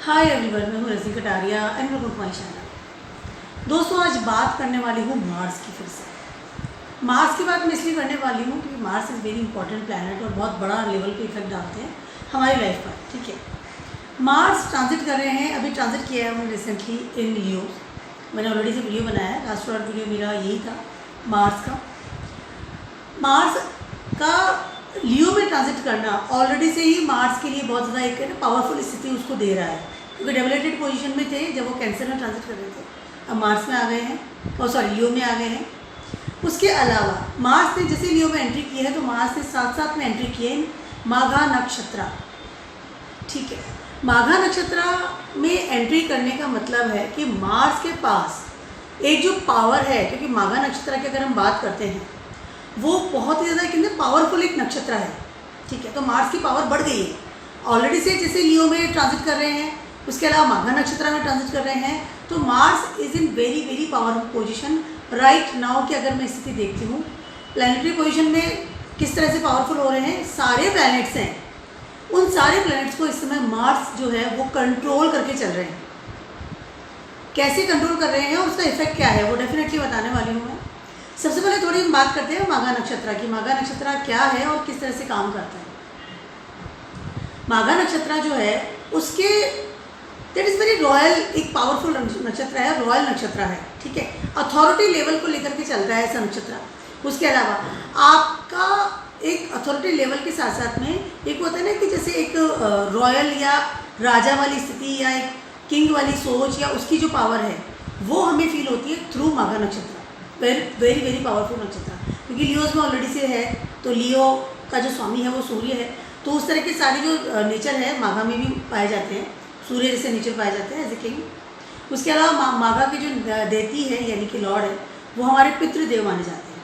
Hi everyone, मैं हूँ Razi Kataria and welcome to my channel. दोस्तों, आज बात करने वाली हूँ मार्स की। फिर से मार्स की बात मैं इसलिए करने वाली हूँ क्योंकि Mars is very important planet और बहुत बड़ा लेवल पे इफेक्ट डालते हैं हमारी लाइफ पर। ठीक है, मार्स ट्रांजिट कर रहे हैं, अभी ट्रांजिट किया है उन्होंने रिसेंटली इन लियो। मैंने ऑलरेडी से वीडियो बनाया है, लास्ट वाला वीडियो मेरा यही था मार्स का। मार्स का लियो में ट्रांजिट करना ऑलरेडी से ही मार्स के लिए बहुत ज़्यादा एक पावरफुल स्थिति उसको दे रहा है, क्योंकि डेवलप्ड पोजीशन में थे जब वो कैंसर में ट्रांजिट कर रहे थे, अब मार्स में आ गए हैं और सॉरी लियो में आ गए हैं। उसके अलावा मार्स ने जैसे लियो में एंट्री की है तो मार्स ने साथ साथ में एंट्री की है माघा नक्षत्र। ठीक है, माघा नक्षत्र में एंट्री करने का मतलब है कि मार्स के पास एक जो पावर है, क्योंकि माघा नक्षत्र की अगर हम बात करते हैं वो बहुत ही ज़्यादा कितने पावरफुल एक नक्षत्र है। ठीक है, तो मार्स की पावर बढ़ गई है ऑलरेडी से, जैसे लियो में ट्रांजिट कर रहे हैं, उसके अलावा माघा नक्षत्र में ट्रांजिट कर रहे हैं, तो Mars is in very very powerful position right now की अगर मैं स्थिति देखती हूँ प्लानिटरी पोजीशन में किस तरह से पावरफुल हो रहे हैं। सारे प्लैनेट्स हैं, उन सारे प्लैनेट्स को इस समय मार्स जो है वो कंट्रोल करके चल रहे हैं। कैसे कंट्रोल कर रहे हैं और उसका इफेक्ट क्या है वो डेफिनेटली बताने वाली हूँ मैं। सबसे पहले थोड़ी हम बात करते हैं माघा नक्षत्र की। माघा नक्षत्र क्या है और किस तरह से काम करता है। माघा नक्षत्र जो है उसके दैट इज़ वेरी रॉयल, एक पावरफुल नक्षत्र है, रॉयल नक्षत्र है। ठीक है, अथॉरिटी लेवल को लेकर के चलता है ऐसा नक्षत्र। उसके अलावा आपका एक अथॉरिटी लेवल के साथ साथ में एक होता है ना कि जैसे एक रॉयल या राजा वाली स्थिति या एक किंग वाली सोच या उसकी जो पावर है वो हमें फील होती है थ्रू माघा नक्षत्र। वेरी वेरी वेरी पावरफुल नक्षत्र, क्योंकि लियोज में ऑलरेडी से है, तो लियो का जो स्वामी है वो सूर्य है, तो उस तरह के सारे जो नेचर है माघा में भी पाए जाते हैं, सूर्य जैसे नेचर पाए जाते हैं एज ए किंग। उसके अलावा माघा की जो देती है यानी कि लॉर्ड है वो हमारे पितृदेव माने जाते हैं।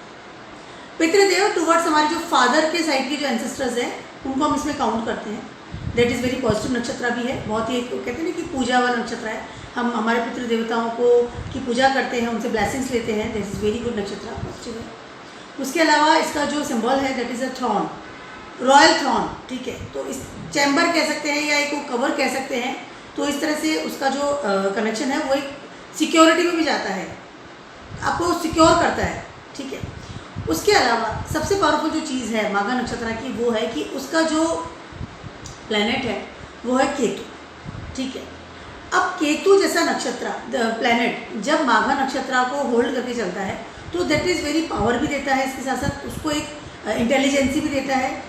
पितृदेव टूवर्ड्स हमारे जो फादर के साइड के जो एंसेस्टर्स हैं उनको हम इसमें काउंट करते हैं। दैट इज़ वेरी पॉजिटिव नक्षत्र भी है, बहुत ही कहते हैं ना कि पूजा वाला नक्षत्र है। हम हमारे पितृ देवताओं को की पूजा करते हैं, उनसे ब्लेसिंग्स लेते हैं, दैट इज़ वेरी गुड नक्षत्र, पॉजिटिव है। उसके अलावा इसका जो सिंबल है that is a thrown, royal thrown. ठीक है, तो इस चैम्बर कह सकते हैं या एक कवर कह सकते हैं। तो इस तरह से उसका जो कनेक्शन है वो एक सिक्योरिटी में भी जाता है, आपको सिक्योर करता है। ठीक है, उसके अलावा सबसे पावरफुल जो चीज़ है माघा नक्षत्र की वो है कि उसका जो प्लैनेट है वो है केतु। ठीक है, अब केतु जैसा नक्षत्र प्लैनेट जब माघा नक्षत्र को होल्ड करके चलता है तो दैट इज़ वेरी पावर भी देता है, इसके साथ साथ उसको एक इंटेलिजेंसी भी देता है।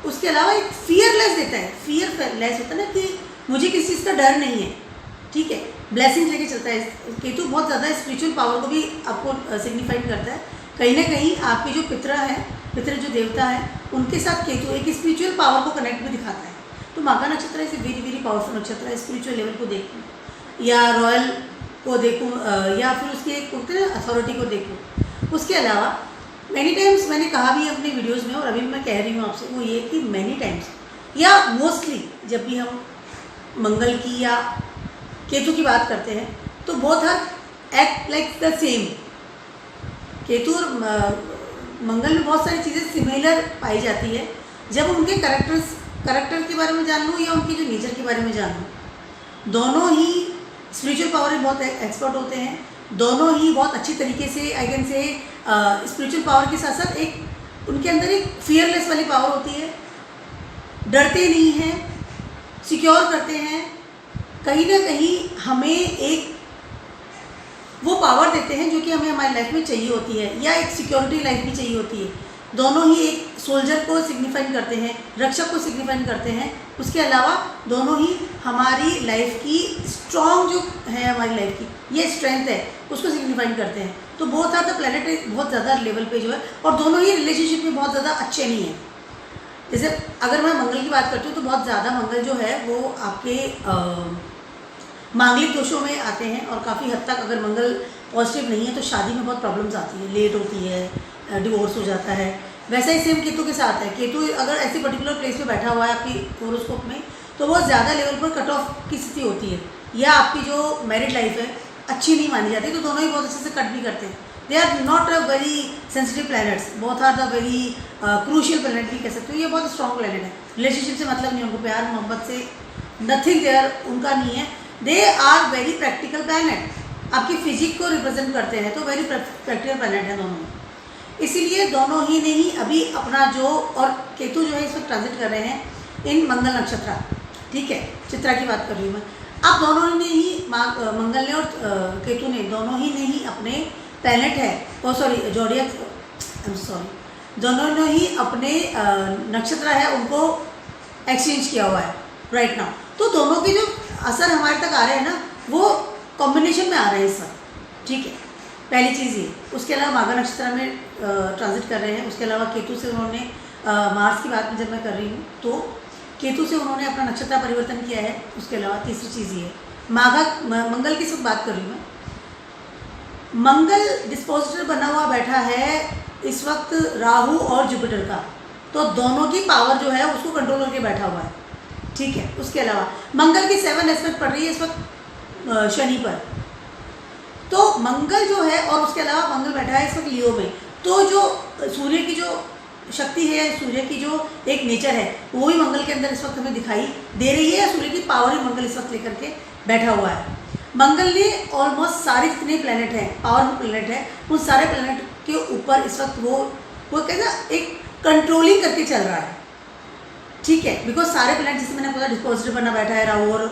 उसके अलावा एक फियरलेस देता है, फियरलेस होता है ना कि मुझे किसी चीज़ का डर नहीं है। ठीक है, ब्लेसिंग लेके चलता है। केतु बहुत ज़्यादा स्पिरिचुअल पावर को भी आपको सिग्निफाइड करता है। कहीं ना कहीं आपके जो पितृ जो देवता है उनके साथ केतु एक स्पिरिचुअल पावर को कनेक्ट भी दिखाता है। तो माघा नक्षत्र इसे वेरी वेरी पावरफुल नक्षत्र है। स्पिरिचुअल लेवल को देखूँ या रॉयल को देखूँ या फिर उसके एक अथॉरिटी को देखूँ। उसके अलावा मैनी टाइम्स मैंने कहा भी अपने वीडियोस में और अभी मैं कह रही हूँ आपसे वो ये कि मैनी टाइम्स या मोस्टली जब भी हम मंगल की या केतु की बात करते हैं तो both are act like the same. Ketu और मंगल में बहुत सारी चीज़ें सिमिलर पाई जाती है। जब उनके करेक्टर के बारे में जान लूँ या उनके जो नेचर के बारे में जान लूँ, दोनों ही स्पिरिचुअल पावर में बहुत एक्सपर्ट होते हैं, दोनों ही बहुत अच्छी तरीके से आई कैन से स्पिरिचुअल पावर के साथ साथ एक उनके अंदर एक फियरलेस वाली पावर होती है। डरते नहीं हैं, सिक्योर करते हैं, कहीं ना कहीं हमें एक वो पावर देते हैं जो कि हमें हमारी लाइफ में चाहिए होती है, या एक सिक्योरिटी लाइफ भी चाहिए होती है। दोनों ही एक सोल्जर को सिग्निफाइड करते हैं, रक्षक को सिग्निफाइड करते हैं। उसके अलावा दोनों ही हमारी लाइफ की स्ट्रॉन्ग जो है हमारी लाइफ की ये स्ट्रेंथ है उसको सिग्निफाइड करते हैं। तो बहुत ज़्यादा प्लैनेट बहुत ज़्यादा लेवल पे जो है, और दोनों ही रिलेशनशिप में बहुत ज़्यादा अच्छे नहीं हैं। जैसे अगर मैं मंगल की बात करती हूँ तो बहुत ज़्यादा मंगल जो है वो आपके मांगलिक दोषों में आते हैं, और काफ़ी हद तक अगर मंगल पॉजिटिव नहीं है तो शादी में बहुत प्रॉब्लम्स आती है, लेट होती है, डिवोर्स हो जाता है। वैसा ही सेम केतु के साथ है। केतु अगर ऐसे पर्टिकुलर प्लेस पे बैठा हुआ है आपकी होरोस्कोप में तो बहुत ज़्यादा लेवल पर कट ऑफ की स्थिति होती है, या आपकी जो मैरिड लाइफ है अच्छी नहीं मानी जाती, तो दोनों ही बहुत अच्छे से कट भी करते हैं। They are not a very sensitive planets, both are the very crucial planet भी कह सकते हो। ये बहुत स्ट्रॉन्ग प्लैनेट है, रिलेशनशिप से मतलब नहीं, उनको प्यार मोहब्बत से नथिंग देयर उनका नहीं है। They are very practical planet, आपकी फिजिक को रिप्रेजेंट करते हैं, तो वेरी प्रैक्टिकल प्लैनेट है दोनों। इसीलिए दोनों ही ने ही अभी अपना जो, और केतु जो है इस वक्त ट्रांजिट कर रहे हैं इन मंगल नक्षत्र, ठीक है, चित्रा की बात कर रही हूँ मैं। अब दोनों ने ही मंगल ने और केतु ने दोनों ही ने ही अपने प्लैनेट है, oh sorry zodiac, I am sorry, दोनों ने ही अपने नक्षत्र है उनको एक्सचेंज किया हुआ है राइट नाउ। तो दोनों के जो असर हमारे तक आ रहे हैं ना, वो कॉम्बिनेशन में आ रहे हैं इस वक्त, ठीक है, पहली चीज़ ये। उसके अलावा माघा नक्षत्र में ट्रांजिट कर रहे हैं। उसके अलावा केतु से उन्होंने मार्स की बात में जब मैं कर रही हूँ तो केतु से उन्होंने अपना नक्षत्र परिवर्तन किया है। उसके अलावा तीसरी चीज़ ये मंगल की सब बात कर रही हूँ मैं। मंगल डिस्पोजिटर बना हुआ बैठा है इस वक्त राहु और जुपिटर का, तो दोनों की पावर जो है उसको कंट्रोल करके बैठा हुआ है, ठीक है। उसके अलावा मंगल की 7 एस्पेक्ट पड़ रही है इस वक्त शनि पर, तो मंगल जो है, और उसके अलावा मंगल बैठा है इस वक्त लियो में, तो जो सूर्य की जो शक्ति है, सूर्य की जो एक नेचर है, वो भी मंगल के अंदर इस वक्त हमें दिखाई दे रही है। सूर्य की पावर ही मंगल इस वक्त लेकर के बैठा हुआ है। मंगल ने ऑलमोस्ट सारे जितने प्लैनेट हैं, पावरफुल प्लैनेट है, उन सारे प्लैनेट के ऊपर इस वक्त वो कैसा एक कंट्रोलिंग करके चल रहा है, ठीक है। बिकॉज सारे प्लैनेट, जैसे मैंने बोला, डिस्पोजिटर बना बैठा है राहु और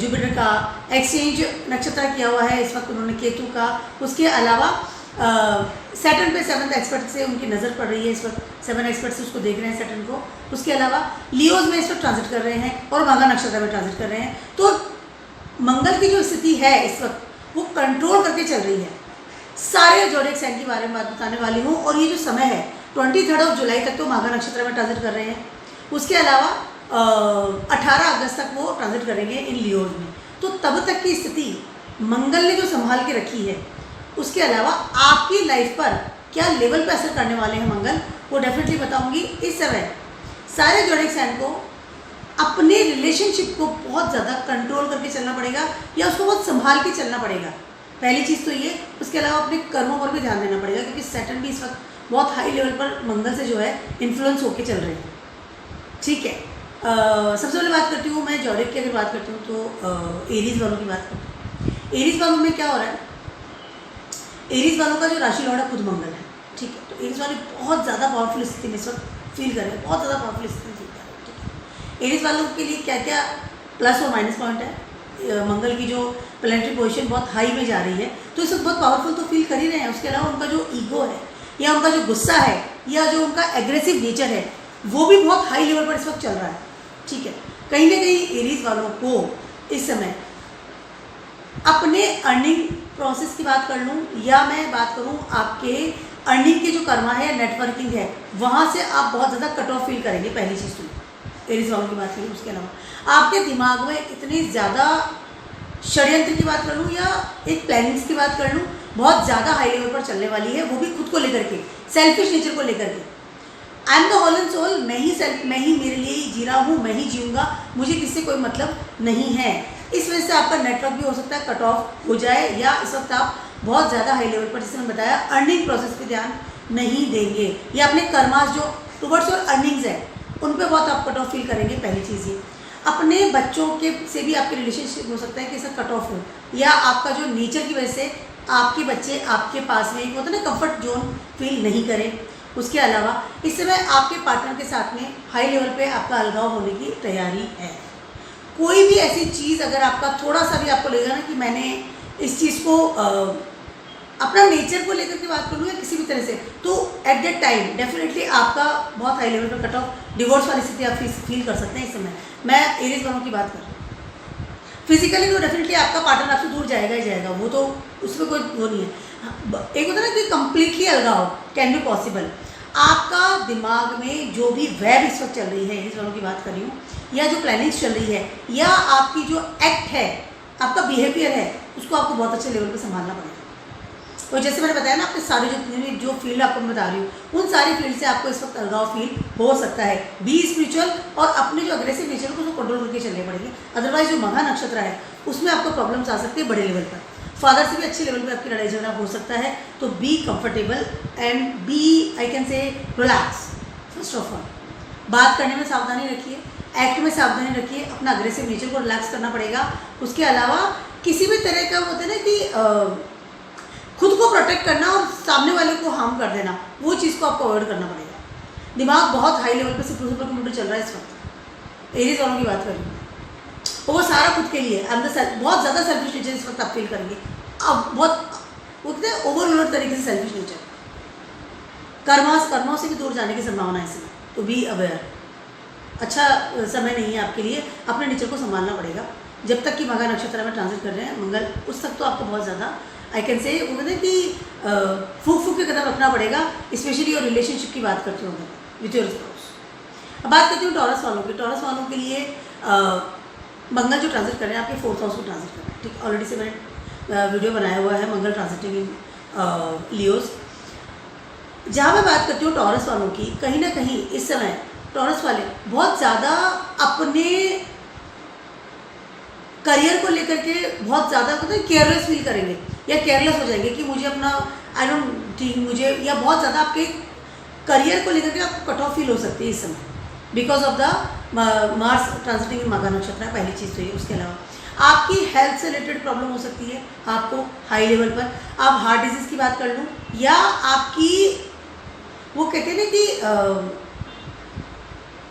जुपिटर का एक्सचेंज नक्षत्र किया हुआ है इस वक्त उन्होंने केतु का। उसके अलावा सैटर्न पे 7th एक्सपर्ट से उनकी नज़र पड़ रही है इस वक्त, 7 एक्सपर्ट से उसको देख रहे हैं सैटर्न को। उसके अलावा लियोज में इस वक्त ट्रांजिट कर रहे हैं और माघा नक्षत्र में ट्रांजिट कर रहे हैं। तो मंगल की जो स्थिति है इस वक्त वो कंट्रोल करके चल रही है। सारे जोडिएक साइन के बारे में बात बताने वाली हूँ। और ये जो समय है 23 जुलाई तक तो माघा नक्षत्र में ट्रांजिट कर रहे हैं। उसके अलावा 18 अगस्त तक वो ट्रांजिट करेंगे इन लियोज में। तो तब तक की स्थिति मंगल ने जो संभाल के रखी है, उसके अलावा आपकी लाइफ पर क्या लेवल पे असर करने वाले हैं मंगल, वो डेफिनेटली बताऊंगी। इस समय सारे जोडिएक साइन को अपने रिलेशनशिप को बहुत ज़्यादा कंट्रोल करके चलना पड़ेगा, या उसको बहुत संभाल के चलना पड़ेगा, पहली चीज़ तो ये। उसके अलावा अपने कर्मों पर भी ध्यान देना पड़ेगा, क्योंकि सैटर्न भी इस वक्त बहुत हाई लेवल पर मंगल से जो है इन्फ्लुएंस होके चल रहे हैं, ठीक है। सबसे पहले बात करती हूँ मैं जोडिएक की, अगर बात करती हूँ तो एरीज वालों की बात करती हूँ। एरीज वालों में क्या हो रहा है, एरीज वालों का जो राशि लॉर्ड है खुद मंगल है, ठीक है। तो एरीज वाले बहुत ज़्यादा पावरफुल स्थिति में इस वक्त फील कर रहे हैं, बहुत ज़्यादा पावरफुल स्थिति में फील कर रहे हैं, ठीक है। एरीज वालों के लिए क्या क्या प्लस और माइनस पॉइंट है। मंगल की जो प्लैनेटरी पोजीशन बहुत हाई में जा रही है, तो इस वक्त बहुत पावरफुल तो फील कर ही रहे हैं। उसके अलावा उनका जो ईगो है, या उनका जो गुस्सा है, या जो उनका एग्रेसिव नेचर है, वो भी बहुत हाई लेवल पर इस वक्त चल रहा है, ठीक है। कहीं ना कहीं एरीज वालों को इस समय अपने अर्निंग प्रोसेस की बात कर लूँ, या मैं बात करूँ आपके अर्निंग के जो कर्मा है या नेटवर्किंग है, वहाँ से आप बहुत ज़्यादा कट ऑफ फील करेंगे, पहली चीज़ तो एरीज वालों की बात करूँ। उसके अलावा आपके दिमाग में इतनी ज़्यादा षड्यंत्र की बात कर लूँ या एक प्लानिंग्स की बात कर लूँ, बहुत ज़्यादा हाई लेवल पर चलने वाली है, वो भी खुद को लेकर के, सेल्फिश नेचर को लेकर के। I am the whole and soul, मैं ही मेरे लिए ही जी रहा हूँ, मैं ही जीऊँगा, मुझे किससे कोई मतलब नहीं है। इस वजह से आपका नेटवर्क भी हो सकता है कट ऑफ हो जाए, या इस वक्त आप बहुत ज़्यादा हाई लेवल पर, जैसे मैं बताया, अर्निंग प्रोसेस पे ध्यान नहीं देंगे, या अपने कर्मास जो टुवर्ड्स और अर्निंग्स है उन पे बहुत आप कट ऑफ फील करेंगे। पहली चीज़ ये। अपने बच्चों के से भी आपके रिलेशनशिप हो सकता है कि इसका कट ऑफ हो, या आपका जो नेचर की वजह से आपके बच्चे आपके पास में एक होता है ना कंफर्ट जोन फील नहीं करें। उसके अलावा इस समय आपके पार्टनर के साथ में हाई लेवल पे आपका अलगाव होने की तैयारी है। कोई भी ऐसी चीज़ अगर आपका थोड़ा सा भी आपको लगेगा ना कि मैंने इस चीज़ को अपना नेचर को लेकर के बात करूँ या किसी भी तरह से, तो एट दैट टाइम डेफिनेटली आपका बहुत हाई लेवल पर कट ऑफ डिवोर्स वाली स्थिति आप फील कर सकते हैं। इस समय मैं एरीज वालों की बात कर रही हूँ। फिजिकली तो डेफिनेटली आपका पार्टनर आपसे दूर जाएगा ही जाएगा, वो तो उसमें कोई वो नहीं है। एक होता है ना कि कंप्लीटली अलगाव कैन बी पॉसिबल। आपका दिमाग में जो भी वेब इस वक्त चल रही है, एरीज वालों की बात कर रही हूँ, या जो प्लानिंग्स चल रही है, या आपकी जो एक्ट है, आपका बिहेवियर है, उसको आपको बहुत अच्छे लेवल पे संभालना पड़ेगा। और जैसे मैंने बताया ना, आपके सारे जो फील्ड आपको मैं बता रही हूँ, उन सारी फील्ड से आपको इस वक्त अलगाव फील हो सकता है। बी स्पिरिचुअल, और अपने जो अग्रेसिव नेचर को उसको कंट्रोल करके चलने पड़ेंगे। अदरवाइज जो मघा नक्षत्र है उसमें आपको प्रॉब्लम्स आ सकती है बड़े लेवल पर। फादर से भी अच्छे लेवल पे आपकी लड़ाई झगड़ा हो सकता है। तो be comfortable and be, I can say, relax first of all. बात करने में सावधानी रखिए, एक्ट में सावधानी रखिए, अपना अग्रेसिव नेचर को रिलैक्स करना पड़ेगा। उसके अलावा किसी भी तरह का होता है ना कि खुद को प्रोटेक्ट करना और सामने वाले को हार्म कर देना, वो चीज़ को आपको अवॉइड करना पड़ेगा। दिमाग बहुत हाई लेवल पे सुपर कंप्यूटर चल रहा है इस वक्त, एरीज वालों की बात कर रही हूँ, और वो सारा खुद के लिए बहुत ज़्यादा सेल्फिश नेचर इस वक्त आप फील करेंगे। अब बहुत वो कहते हैं ओवरलोड तरीके से सेल्फिश नेचर, कर्मों से भी दूर जाने की संभावना है इसमें, तो बी अवेयर। अच्छा समय नहीं है आपके लिए, अपने नेचर को संभालना पड़ेगा। जब तक कि मघा नक्षत्र में ट्रांजिट कर रहे हैं मंगल, उस तक तो आपको बहुत ज़्यादा आई कैन से वो कहते हैं कि फूक के कदम रखना पड़ेगा, स्पेशली और रिलेशनशिप की बात करती हूँ विथ योर स्पाउस। अब बात करती हूँ टॉरस वालों की। टॉरस वालों के लिए मंगल जो ट्रांजिट कर रहे हैं आपके 4th हाउस में ट्रांजिट कर रहे हैं, ठीक। ऑलरेडी से मैंने वीडियो बनाया हुआ है मंगल ट्रांजिटिंग इन लियोस। जहाँ मैं बात करती हूँ टॉरस वालों की, कहीं ना कहीं इस समय टॉरस वाले बहुत ज़्यादा अपने करियर को लेकर के बहुत ज़्यादा केयरलेस फील करेंगे या केयरलेस हो जाएंगे कि मुझे अपना आई डोंट थिंक मुझे, या बहुत ज़्यादा आपके करियर को लेकर के आपको कट ऑफ फील हो सकती है इस समय because of the Mars transiting in Magha नक्षत्र। पहली चीज़ तो ये। उसके अलावा आपकी हेल्थ से रिलेटेड प्रॉब्लम हो सकती है आपको हाई लेवल पर। आप हार्ट डिजीज़ की बात कर लूँ या आपकी वो कहते हैं ना कि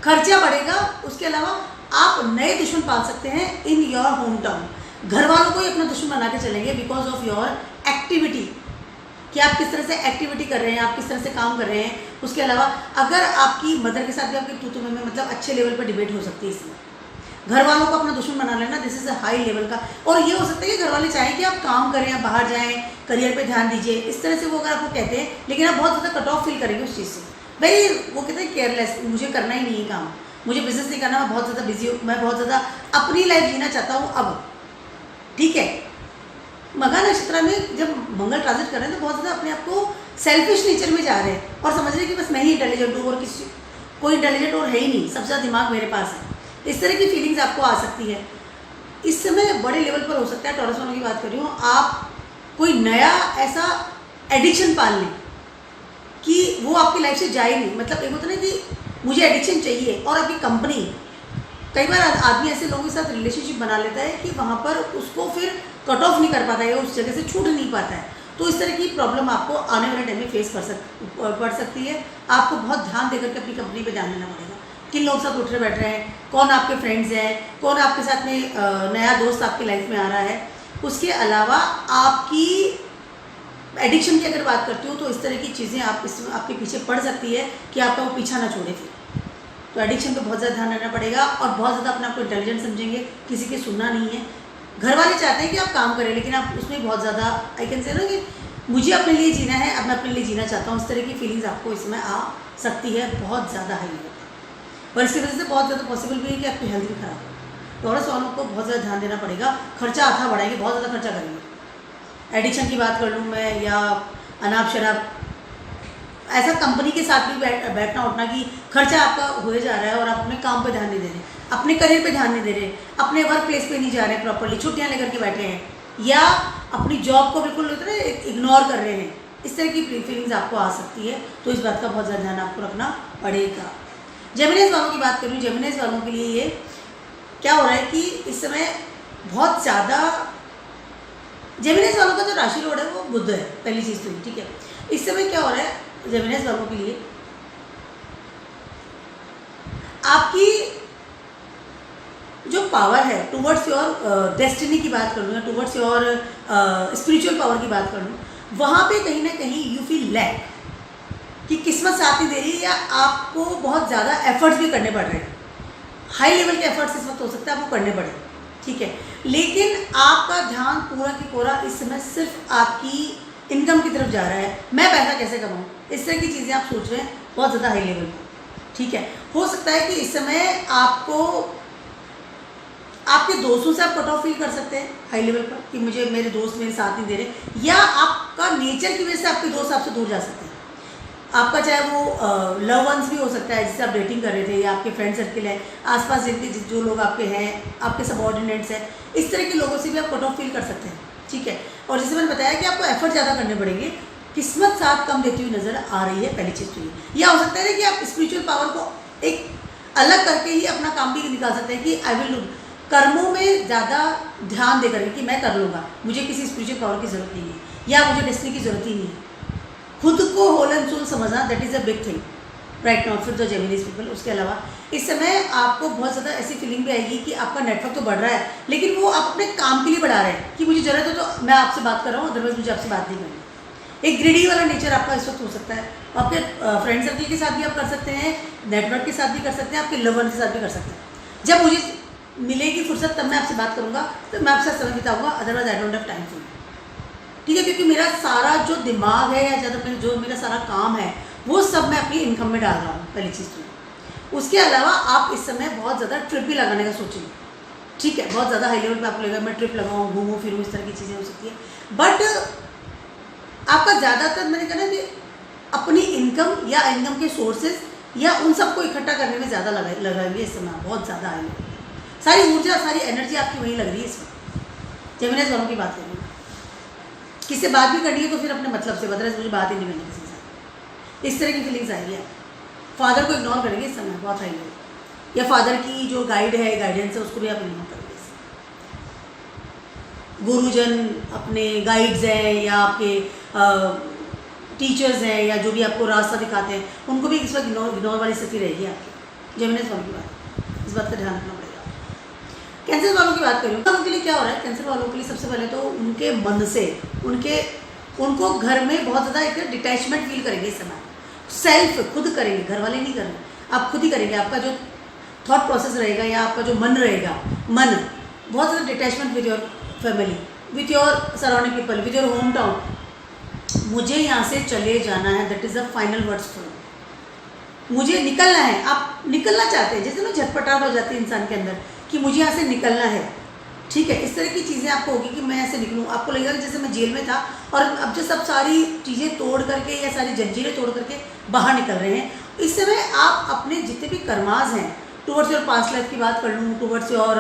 खर्चा बढ़ेगा। उसके अलावा आप नए दुश्मन पाल सकते हैं इन योर होम टाउन। घर वालों को ही अपना दुश्मन बना के चलेंगे बिकॉज ऑफ योर एक्टिविटी, कि आप किस तरह से एक्टिविटी कर रहे हैं, आप किस तरह से काम कर रहे हैं। उसके अलावा अगर आपकी मदर के साथ भी आपकी तू में मतलब अच्छे लेवल पर डिबेट हो सकती है इसमें। घर वालों को अपना दुश्मन बना लेना, this is a high level का। और ये हो सकता है कि घर वाले चाहें कि आप काम करें, आप बाहर जाएँ, करियर पे ध्यान दीजिए, इस तरह से वो अगर आपको कहते हैं, लेकिन आप बहुत ज़्यादा कट ऑफ फील करेंगे उस चीज़ से। वेरी वो कहते हैं केयरलेस, मुझे करना ही नहीं है काम, मुझे बिजनेस नहीं करना, मैं बहुत ज़्यादा बिजी हूँ, मैं बहुत ज़्यादा अपनी लाइफ जीना चाहता हूँ अब, ठीक है। मघा नक्षत्र में जब मंगल ट्रांजिट कर रहे हैं तो बहुत ज़्यादा अपने आप को सेल्फिश नेचर में जा रहे हैं और समझ रहे हैं कि बस मैं ही इंटेलिजेंट हूँ और किसी कोई इंटेलिजेंट और है ही नहीं, सबसे ज़्यादा दिमाग मेरे पास है। इस तरह की फीलिंग्स आपको आ सकती है इस समय। बड़े लेवल पर हो सकता है, टॉरस वालों की बात कर रही हूँ, आप कोई नया ऐसा एडिक्शन पाल लें कि वो आपकी लाइफ से जाए नहीं। मतलब एक होता है ना कि मुझे एडिक्शन चाहिए, और आपकी कंपनी, कई बार आदमी ऐसे लोगों के साथ रिलेशनशिप बना लेता है कि वहाँ पर उसको फिर कट ऑफ नहीं कर पाता है, उस जगह से छूट नहीं पाता है। तो इस तरह की प्रॉब्लम आपको आने वाले टाइम में फेस पड़ सकती है। आपको बहुत ध्यान देकर के अपनी कंपनी पे ध्यान देना पड़ेगा, किन लोग साथ उठ रहे बैठ रहे हैं, कौन आपके फ्रेंड्स हैं, कौन आपके साथ में नया दोस्त आपकी लाइफ में आ रहा है। उसके अलावा आपकी एडिक्शन की अगर बात करती हूँ तो इस तरह की चीज़ें आप इसमें आपके पीछे पड़ सकती है कि आपका वो पीछा ना छोड़े फिर। तो एडिक्शन पे बहुत ज़्यादा ध्यान रखना पड़ेगा और बहुत ज़्यादा अपने आप को इंटेलिजेंट समझेंगे, किसी की सुनना नहीं है। घर वाले चाहते हैं कि आप काम करें, लेकिन आप उसमें बहुत ज़्यादा आई कैन से ना कि मुझे अपने लिए जीना है, अब मैं अपने लिए जीना चाहता हूँ, इस तरह की फीलिंग्स आपको इसमें आ सकती है बहुत ज़्यादा हाई लेवल पर। और इसकी वजह से बहुत ज़्यादा पॉसिबल भी है कि आपकी हेल्थ भी खराब हो। टॉरस वालों को बहुत ज़्यादा ध्यान देना पड़ेगा, खर्चा आधा बढ़ाएंगे, बहुत ज़्यादा खर्चा करेंगे। एडिक्शन की बात कर लूँ मैं, या अनाप शराब, ऐसा कंपनी के साथ भी बैठना उठना कि खर्चा आपका हुए जा रहा है और आप अपने काम पे ध्यान नहीं दे रहे, अपने करियर पे ध्यान नहीं दे रहे, अपने वर्क प्लेस पे नहीं जा रहे प्रॉपर्ली, छुट्टियां लेकर के बैठे हैं, या अपनी जॉब को बिल्कुल इग्नोर कर रहे हैं। इस तरह की फीलिंग्स आपको आ सकती है, तो इस बात का बहुत ज़्यादा ध्यान आपको रखना पड़ेगा। जेमिनीज वालों की बात करूँ, जेमिनीज वालों के लिए ये क्या हो रहा है कि इस समय बहुत ज़्यादा जेमिनीज वालों का जो राशि लोड है वो बुध है, पहली चीज़ तो, ठीक है। इस समय क्या हो रहा है जेमिनीज वालों के लिए, आपकी जो पावर है टुवर्ड्स योर डेस्टिनी की बात करूँ या टुवर्ड्स योर स्पिरिचुअल पावर की बात करूँ, वहाँ पे कहीं ना कहीं यू फील लैक कि किस्मत साथ नहीं दे रही है, या आपको बहुत ज़्यादा एफर्ट्स भी करने पड़ रहे हैं। हाई लेवल के एफर्ट्स इस वक्त हो सकता है आपको करने पड़े, ठीक है, लेकिन आपका ध्यान पूरा की पूरा इस समय सिर्फ आपकी इनकम की तरफ जा रहा है। मैं पैसा कैसे कमाऊँ, इस तरह की चीज़ें आप सोच रहे हैं बहुत ज़्यादा हाई लेवल पर, ठीक है। हो सकता है कि इस समय आपको आपके दोस्तों से आप कट ऑफ फील कर सकते हैं हाई लेवल पर कि मुझे मेरे दोस्त मेरे साथ नहीं दे रहे, या आपका नेचर की वजह से आपके दोस्त आपसे दूर जा सकते हैं। आपका चाहे वो लव वंस भी हो सकता है जिससे आप डेटिंग कर रहे थे, या आपके फ्रेंड सर्किल है, आसपास जितने जो लोग आपके हैं, आपके सबऑर्डिनेट्स हैं, इस तरह के लोगों से भी आप कट ऑफ फील कर सकते हैं, ठीक है। और जैसे मैंने बताया कि आपको एफर्ट ज़्यादा करने पड़ेंगे, किस्मत साथ कम देती हुई नज़र आ रही है, पहली चीज़ तो ये। या हो सकता है कि आप स्पिरिचुअल पावर को एक अलग करके ही अपना काम भी निकाल सकते हैं कि आई विल डू। कर्मों में ज़्यादा ध्यान दे करके कि मैं कर लूँगा, मुझे किसी स्पिरिचुअल पावर की ज़रूरत नहीं है या मुझे डेस्टिनी की ज़रूरत ही नहीं है। खुद को होल एंड सोल समझना, that is a big thing right now for the Geminis people. उसके अलावा इस समय आपको बहुत ज़्यादा ऐसी फीलिंग भी आएगी कि आपका नेटवर्क तो बढ़ रहा है, लेकिन वो आप अपने काम के लिए बढ़ा रहे हैं कि मुझे ज़रूरत है तो मैं आपसे बात कर रहा हूँ, अदरवाइज मुझे आपसे बात नहीं करनी। एक ग्रीडी वाला नेचर आपका इस वक्त हो सकता है। आपके फ्रेंड सर्कल के साथ भी आप कर सकते हैं, नेटवर्क के साथ भी कर सकते हैं, आपके लव वन के साथ भी कर सकते हैं। जब मुझे मिलेगी फुर्सत तब मैं आपसे बात करूँगा, तो मैं आपसे समय बिताऊँगा, otherwise I don't have time for you. ठीक है, क्योंकि मेरा सारा जो दिमाग है या ज़्यादा जो मेरा सारा काम है वो सब मैं अपनी इनकम में डाल रहा हूँ, पहली चीज़ तो। उसके अलावा आप इस समय बहुत ज़्यादा ट्रिप भी लगाने का सोचेंगे, ठीक है, बहुत ज़्यादा हाई लेवल पे आपको लगेगा मैं ट्रिप लगाऊँ, घूमूँ फिरूँ, इस तरह की चीज़ें हो सकती है। बट आपका ज़्यादातर मैंने कहा ना कि अपनी इनकम या इनकम के सोर्सेज या उन सबको इकट्ठा करने में ज़्यादा लगाएंगे इस समय, बहुत ज़्यादा हाई लेवल। सारी ऊर्जा सारी एनर्जी आपकी वहीं लग रही है इस वक्त। जेमिनीज वालों की बात करें, किसी से बात भी करनी है तो फिर अपने मतलब से, बदले मुझे बात ही नहीं करनी किसी से, इस तरह की फीलिंग्स आएगी। फादर को इग्नोर करेंगे इस समय बहुत हाई लेवल, या फादर की जो गाइड है, गाइडेंस है, उसको भी आप इग्नोर करेंगे। गुरुजन अपने गाइड्स हैं या आपके टीचर्स हैं या जो भी आपको रास्ता दिखाते हैं, उनको भी इस वक्त इग्नोर वाली स्थिति रहेगी आपकी। जेमिनीज वालों की बात, इस बात का ध्यान रखना पड़ेगा। कैंसर वालों की बात करूँ, उनके लिए क्या हो रहा है? कैंसर वालों के लिए सबसे पहले तो उनके मन से उनको घर में बहुत ज़्यादा एक डिटैचमेंट फील करेंगे इस समय। सेल्फ खुद करेंगे, घर वाले नहीं करेंगे, आप खुद ही करेंगे। आपका जो थॉट प्रोसेस रहेगा या आपका जो मन रहेगा, मन बहुत ज़्यादा detachment with your family, with your surrounding people, with your home town. मुझे यहाँ से चले जाना है, that is the final words for मुझे निकलना है। आप निकलना चाहते हैं, जैसे ना झटपटाहट हो जाती है इंसान के अंदर कि मुझे यहाँ से निकलना है, ठीक है। इस तरह की चीज़ें आपको होगी कि मैं ऐसे निकलूँ। आपको लगेगा जैसे मैं जेल में था और अब जो सब सारी चीज़ें तोड़ करके या सारी जंजीरें तोड़ करके बाहर निकल रहे हैं। इस समय आप अपने जितने भी कर्मास हैं, टूवर्ड्स योर पास्ट लाइफ की बात कर लूँ, टूवर्ड्स योर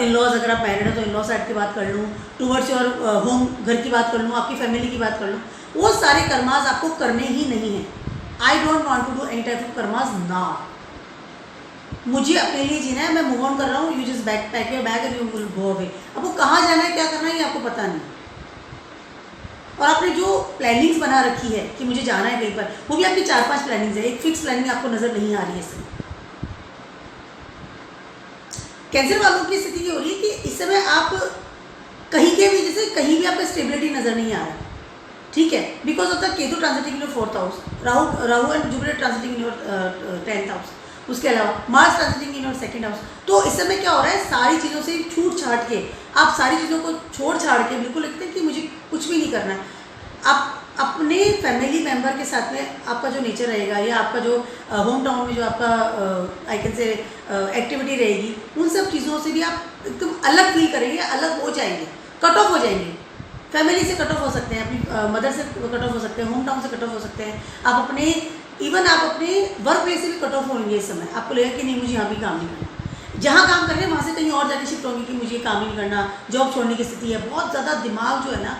इन लॉज, अगर आप मैरिड हैं तो इन लॉ साइड की बात कर लूँ, टूवर्ड्स योर होम घर की बात कर लूँ, आपकी फैमिली की बात कर लूँ, वो सारे कर्मास आपको करने ही नहीं हैं। I don't want to do any type of karmas now. मुझे अपने लिए जीना है, मैं मूव ऑन कर रहा हूँ। You just pack your bag and you will go away. अब वो कहाँ जाना है, क्या करना है, ये आपको पता नहीं। और आपने जो प्लानिंग्स बना रखी है कि मुझे जाना है कहीं पर, वो भी आपकी 4-5 प्लानिंग्स है, एक फिक्स प्लानिंग आपको नजर नहीं आ रही है इस समय। कैंसर वालों की स्थिति ये हो रही है कि इस समय आप कहीं के भी, जैसे कहीं भी आपका स्टेबिलिटी नजर नहीं आ रहा है, ठीक है, because of the Ketu transiting in your 4th house, Rahu and Jupiter transiting in your 10th house, उसके अलावा Mars transiting in your 2nd house. तो इस समय क्या हो रहा है, सारी चीज़ों से छूट छाट के, आप सारी चीज़ों को छोड़ छाड़ के बिल्कुल लगता है कि मुझे कुछ भी नहीं करना है। आप अपने फैमिली मेम्बर के साथ में आपका जो नेचर रहेगा या आपका जो होम टाउन में जो आपका आई कैन से एक्टिविटी रहेगी, उन सब चीज़ों से भी आप एकदम अलग फील करेंगे, अलग हो जाएंगे, कट ऑफ हो जाएंगे। फैमिली से कट ऑफ हो सकते हैं, अपनी मदर से कट ऑफ हो सकते हैं, होम टाउन से कट ऑफ हो सकते हैं, आप अपने इवन आप अपने वर्क प्लेस से भी कट ऑफ होंगे इस समय। आपको लगेगा कि नहीं मुझे यहाँ भी काम नहीं करना, जहाँ काम कर रहे हैं वहाँ से कहीं और जाके शिफ्ट होंगे कि मुझे काम ही नहीं करना, जॉब छोड़ने की स्थिति है। बहुत ज़्यादा दिमाग जो है ना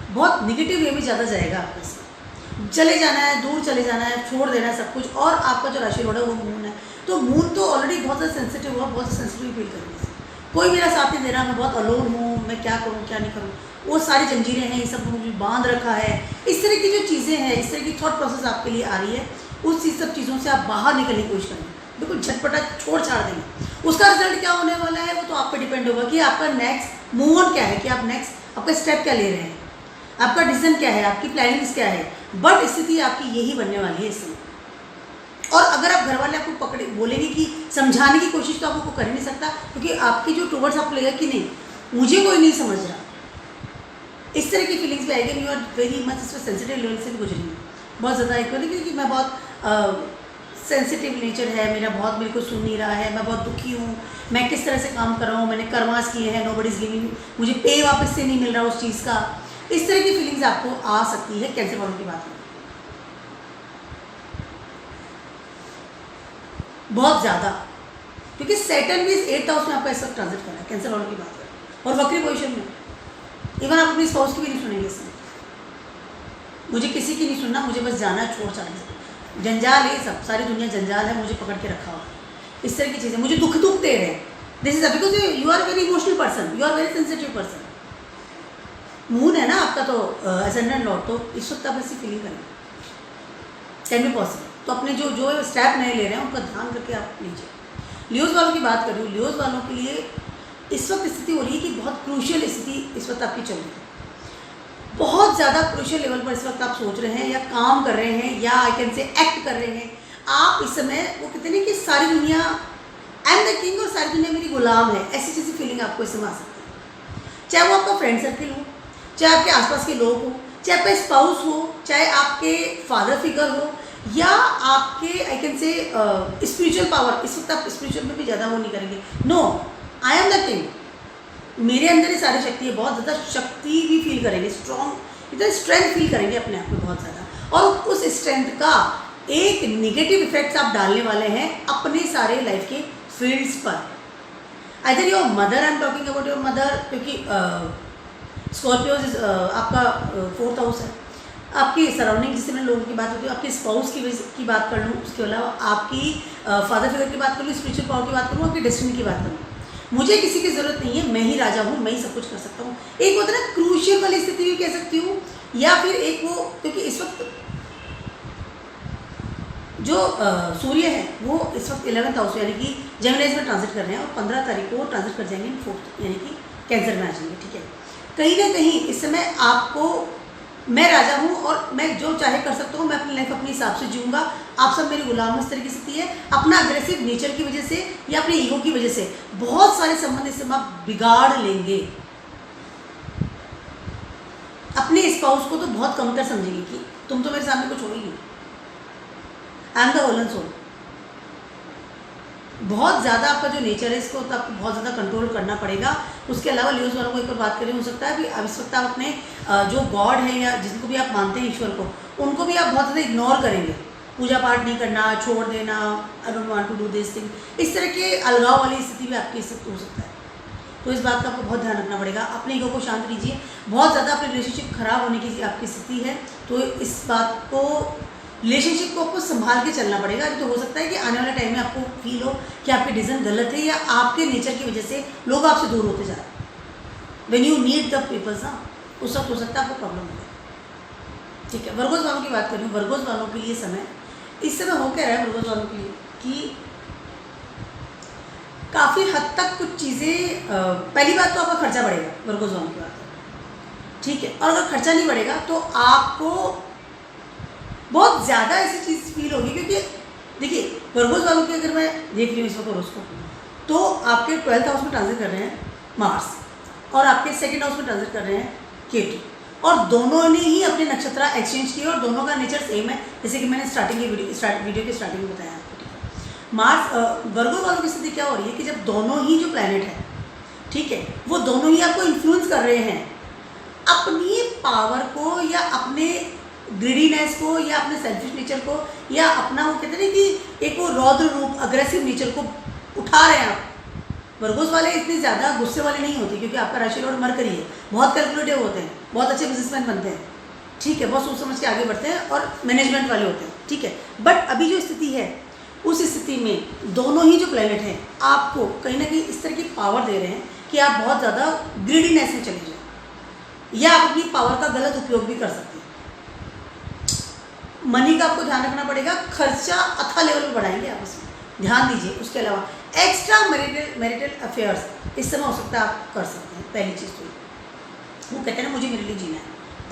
बहुत निगेटिव वे में ज़्यादा जाएगा आपका इसमें। चले जाना है, दूर चले जाना है, छोड़ देना है सब कुछ। और आपका जो राशि रोड है वो मून है, तो मून तो ऑलरेडी बहुत ज़्यादा सेंसिटिव हुआ, बहुत सेंसिटिव फील करेंगे। कोई मेरा साथ नहीं दे रहा, मैं बहुत अलोन हूँ, मैं क्या करूँ क्या नहीं करूँ, वो सारी जंजीरें हैं, ये सब मुझे बांध रखा है। इस तरह की जो चीज़ें हैं, इस तरह की थॉट प्रोसेस आपके लिए आ रही है, उस चीज़ सब चीज़ों से आप बाहर निकलने की कोशिश करेंगे, बिल्कुल झटपटा छोड़ छाड़ देंगे। उसका रिजल्ट क्या होने वाला है वो तो आप पे डिपेंड होगा कि आपका नेक्स्ट मूव ऑन क्या है, कि आप नेक्स्ट आपका स्टेप क्या ले रहे हैं, आपका डिसीजन क्या है, आपकी प्लानिंग्स क्या है। बट स्थिति आपकी यही बनने वाली है इस समय। और अगर आप घर वाले आपको पकड़े बोलेंगे कि समझाने की कोशिश, तो आपको कर ही नहीं सकता, क्योंकि आपकी जो टूवर्ड्स आपको लगेगा कि नहीं मुझे कोई नहीं समझ रहा, इस तरह की फीलिंग्स भी आएगी। यू आर वेरी मच इस पर सेंसिटिव लेवल से भी गुजरेंगे बहुत ज़्यादा। एक क्योंकि मैं बहुत सेंसिटिव नेचर है मेरा, बहुत मेरे को सुन नहीं रहा है, मैं बहुत दुखी हूँ, मैं किस तरह से काम कर रहा हूँ, मैंने कर्मास किए हैं, नोबडी इज गिविंग, मुझे पे वापस से नहीं मिल रहा उस चीज़ का। इस तरह की फीलिंग्स आपको आ सकती है कैंसर वालों की बात में, बहुत ज़्यादा, क्योंकि सैटर्न भी इस 8th हाउस में आपका इस वक्त ट्रांजिट कर रहा है कैंसर वालों की बात में, और वक्री पोजीशन में। इवन आप अपनी स्पाउस की भी नहीं सुनेंगे इसमें, मुझे किसी की नहीं सुनना, मुझे बस जाना है, छोड़ छाड़ना। जंजाल है सब, सारी दुनिया जंजाल है, मुझे पकड़ के रखा हुआ। इस तरह की चीज़ें मुझे दुख दे रहे हैं, this is because you are very emotional person, you are very sensitive person. Moon है ना आपका तो एसेंडेंट लॉर्ड, तो इस वक्त आप ऐसी फीलिंग करेंगे, कैन बी पॉसिबल। तो अपने जो जो स्टेप नए ले रहे हैं उनका ध्यान करके आप लीजिए। लियोज वालों की बात कर रही हूँ, लियोज वालों के लिए इस वक्त स्थिति हो रही है कि बहुत क्रूशियल स्थिति इस वक्त आपकी चल रही है, बहुत ज़्यादा क्रूशियल लेवल पर इस वक्त आप सोच रहे हैं या काम कर रहे हैं या आई कैन से एक्ट कर रहे हैं आप इस समय। वो कहते हैं कि सारी दुनिया आई एम द किंग और सारी दुनिया मेरी गुलाम है, ऐसी चीज़ी फीलिंग आपको इस समय आ सकती है। चाहे वो आपका फ्रेंड सर्किल हो, चाहे आपके आसपास के लोग हो, चाहे आपका स्पाउस हो, चाहे आपके फादर फिगर हो, या आपके आई कैन से स्पिरिचुअल पावर। इस वक्त आप स्पिरिचुअल में भी ज़्यादा वो नहीं करेंगे, no I am the king, मेरे अंदर ये सारी शक्ति है, बहुत ज़्यादा शक्ति भी फील करेंगे, स्ट्रॉन्ग इतना स्ट्रेंथ फील करेंगे अपने आप में बहुत ज़्यादा। और उस स्ट्रेंथ का एक नेगेटिव इफेक्ट्स आप डालने वाले हैं अपने सारे लाइफ के फील्ड्स पर। Either your mother, I am talking about your mother, क्योंकि स्कॉर्पियोज आपका 4th हाउस है। आपकी सराउंडिंग जिससे मैं लोगों की बात होती है, आपके स्पाउस की बात कर लूँ, उसके अलावा आपकी फादर फिगर की बात कर लूँ, स्पिरिचुअल पावर की बात करूँ, आपकी डेस्टिनी की बात करूँ, मुझे किसी की ज़रूरत नहीं है, मैं ही राजा हूँ, मैं ही सब कुछ कर सकता हूँ। एक होता है ना क्रूशियल वाली स्थिति भी कह सकती हूँ, या फिर एक वो, क्योंकि इस वक्त जो सूर्य है वो इस वक्त 11th हाउस यानी कि जेमिनी में ट्रांजिट कर रहे हैं और 15 तारीख को ट्रांजिट कर जाएंगे 4th यानी कि कैंसर में आ जाएंगे। ठीक है, कहीं ना कहीं इस समय आपको मैं राजा हूँ और मैं जो चाहे कर सकता हूँ, मैं अपनी लाइफ अपने हिसाब से जीऊँगा, आप सब मेरे गुलाम। इस तरह की स्थिति है, अपना अग्रेसिव नेचर की वजह से या अपने ईगो की वजह से बहुत सारे संबंध इस समय आप बिगाड़ लेंगे। अपने स्पाउस को तो बहुत कमतर समझेंगे कि तुम तो मेरे सामने कुछ हो ही नहीं, I am the whole and soul. बहुत ज़्यादा आपका जो नेचर है इसको तो आपको बहुत ज़्यादा कंट्रोल करना पड़ेगा। उसके अलावा लियोज वालों को एक और बात करें, हो सकता है कि अब इस वक्त आप अपने जो गॉड है या जिनको भी आप मानते हैं ईश्वर को, उनको भी आप बहुत ज़्यादा इग्नोर करेंगे, पूजा पाठ नहीं करना, छोड़ देना, I don't want to do this thing, इस तरह के अलगाव वाली स्थिति भी आपकी इस वक्त हो सकता है। तो इस बात का आपको बहुत ध्यान रखना पड़ेगा, अपने ईगो को शांत कीजिए। बहुत ज़्यादा अपनी रिलेशनशिप खराब होने की आपकी स्थिति है, तो इस बात को रिलेशनशिप को आपको संभाल के चलना पड़ेगा। तो हो सकता है कि आने वाले टाइम में आपको फील हो कि आपके डिसीजन गलत है या आपके नेचर की वजह से लोग आपसे दूर होते जा रहे हैं। When you need the peoples ना, उस वक्त हो सकता है आपको प्रॉब्लम हो। ठीक है, वर्गोस वालों की बात करूँ, वर्गोस वालों के लिए समय इस समय हो क्या रहा है वर्गोस वालों के लिए कि काफ़ी हद तक कुछ चीज़ें, पहली बात तो आपका खर्चा बढ़ेगा वर्गोस वालों की बात। ठीक है, और अगर खर्चा नहीं बढ़ेगा तो आपको बहुत ज़्यादा ऐसी चीज़ फील होगी, क्योंकि देखिए वर्गोस वालों की अगर मैं देख रही हूँ इस वक्त उसको, तो आपके 12th हाउस में ट्रांजिट कर रहे हैं मार्स और आपके 2nd हाउस में ट्रांजिट कर रहे हैं केतु, और दोनों ने ही अपने नक्षत्र एक्सचेंज किए और दोनों का नेचर सेम है, जैसे कि मैंने स्टार्टिंग की वीडियो के स्टार्टिंग में बताया आपको। ठीक है, मार्स वर्गोस वालों की स्थिति क्या हो रही है कि जब दोनों ही जो प्लैनेट है, ठीक है, वो दोनों ही आपको इन्फ्लुएंस कर रहे हैं अपनी पावर को या अपने ग्रीडीनेस को या अपने सेल्फिश नेचर को या अपना वो कहते हैं कि एक वो रौद्र रूप अग्रेसिव नेचर को उठा रहे हैं आप। वर्गोस वाले इतने ज़्यादा गुस्से वाले नहीं होते, क्योंकि आपका राशि लॉर्ड मरकरी है, बहुत कैलकुलेटिव होते हैं, बहुत अच्छे बिजनेसमैन बनते हैं। ठीक है, बहुत सोच समझ के आगे बढ़ते हैं और मैनेजमेंट वाले होते हैं। ठीक है, बट अभी जो स्थिति है उस स्थिति में दोनों ही जो प्लैनेट हैं आपको कहीं ना कहीं इस तरह की पावर दे रहे हैं कि आप बहुत ज़्यादा ग्रीडीनेस में चले जाए या आप अपनी पावर का गलत उपयोग भी कर सकते हैं। मनी का आपको ध्यान रखना पड़ेगा, खर्चा अथा लेवल पर बढ़ाएंगे आप, उसमें ध्यान दीजिए। उसके अलावा एक्स्ट्रा मैरिटल अफेयर्स इस समय हो सकता है आप कर सकते हैं। पहली चीज़ तो वो कहते हैं ना मुझे मेरे लिए जीना है,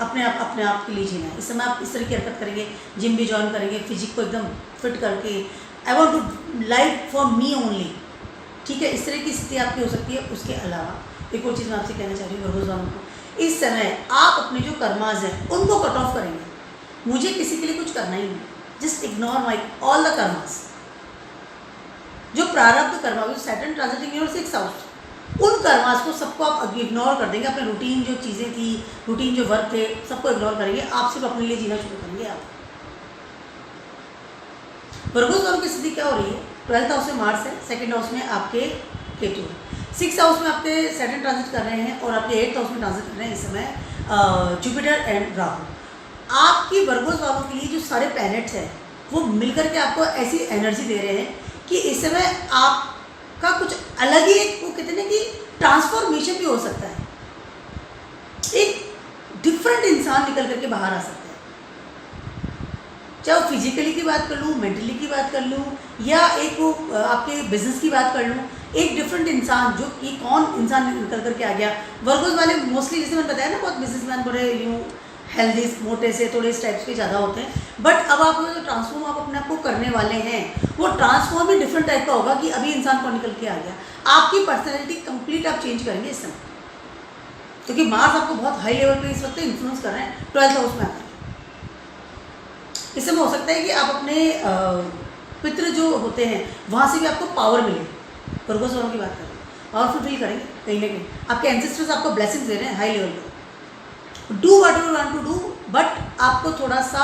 अपने आप के लिए जीना है। इस समय आप इस तरह की हरकत करेंगे, जिम भी ज्वाइन करेंगे, फिजिक को एकदम फिट करके I want to life for me only. ठीक है, इस तरह की स्थिति आपकी हो सकती है। उसके अलावा एक और चीज़ मैं आपसे कहना चाह रही हूँ वर्गोस वालों को, इस समय आप अपने जो कर्माज हैं उनको कट ऑफ करेंगे। मुझे किसी के लिए कुछ करना ही नहीं, just ignore my all the karmas. जो प्रारब्ध कर्मा, जो Saturn transiting in your 6th house, उन कर्मास को सबको आप इग्नोर कर देंगे। अपने रूटीन जो चीज़ें थी, रूटीन जो वर्क थे, सबको इग्नोर करेंगे। आप सिर्फ अपने लिए जीना शुरू करेंगे। आप वर्गोस वालों की स्थिति क्या हो रही है? 12th हाउस में मार्स है, 2nd हाउस में आपके केतु है, 6th हाउस में आपके सैटर्न ट्रांजिट कर रहे हैं और आपके 8th हाउस में ट्रांजिट कर रहे हैं इस समय जुपिटर एंड राहु। आपकी वर्गोस वालों के लिए जो सारे प्लैनेट्स हैं वो मिलकर के आपको ऐसी एनर्जी दे रहे हैं कि इस समय आपका कुछ अलग ही एक वो कहते हैं कि ट्रांसफॉर्मेशन भी हो सकता है, एक डिफरेंट इंसान निकल करके बाहर आ सकता है। चाहे वो फिजिकली की बात कर लूँ, मेंटली की बात कर लूँ, या एक वो आपके बिजनेस की बात कर लूँ, एक डिफरेंट इंसान जो कि कौन इंसान निकल करके आ गया। वर्गोस वाले मोस्टली जैसे मैंने बताया ना, बहुत बिजनेसमैन बड़े यूँ हेल्दी मोटे से थोड़े इस टाइप्स के ज़्यादा होते हैं, बट अब आप जो ट्रांसफॉर्म आप अपने आप को करने वाले हैं वो ट्रांसफॉर्म भी डिफरेंट टाइप का होगा कि अभी इंसान कौन निकल के आ गया। आपकी पर्सनैलिटी कंप्लीट आप चेंज करेंगे इस समय, क्योंकि मार्स आपको बहुत हाई लेवल पे इस वक्त इन्फ्लुएंस कर रहे हैं 12th हाउस में आकर। इस समय हो सकता है कि आप अपने पितृ जो होते हैं वहाँ से भी आपको पावर मिले। वर्गोस वालों की बात करें, पावरफुल फील करेंगे कहीं ना कहीं, आपके एंसेस्टर्स आपको ब्लेसिंग्स दे रहे हैं हाई लेवल पे। Do what you want to do, but आपको थोड़ा सा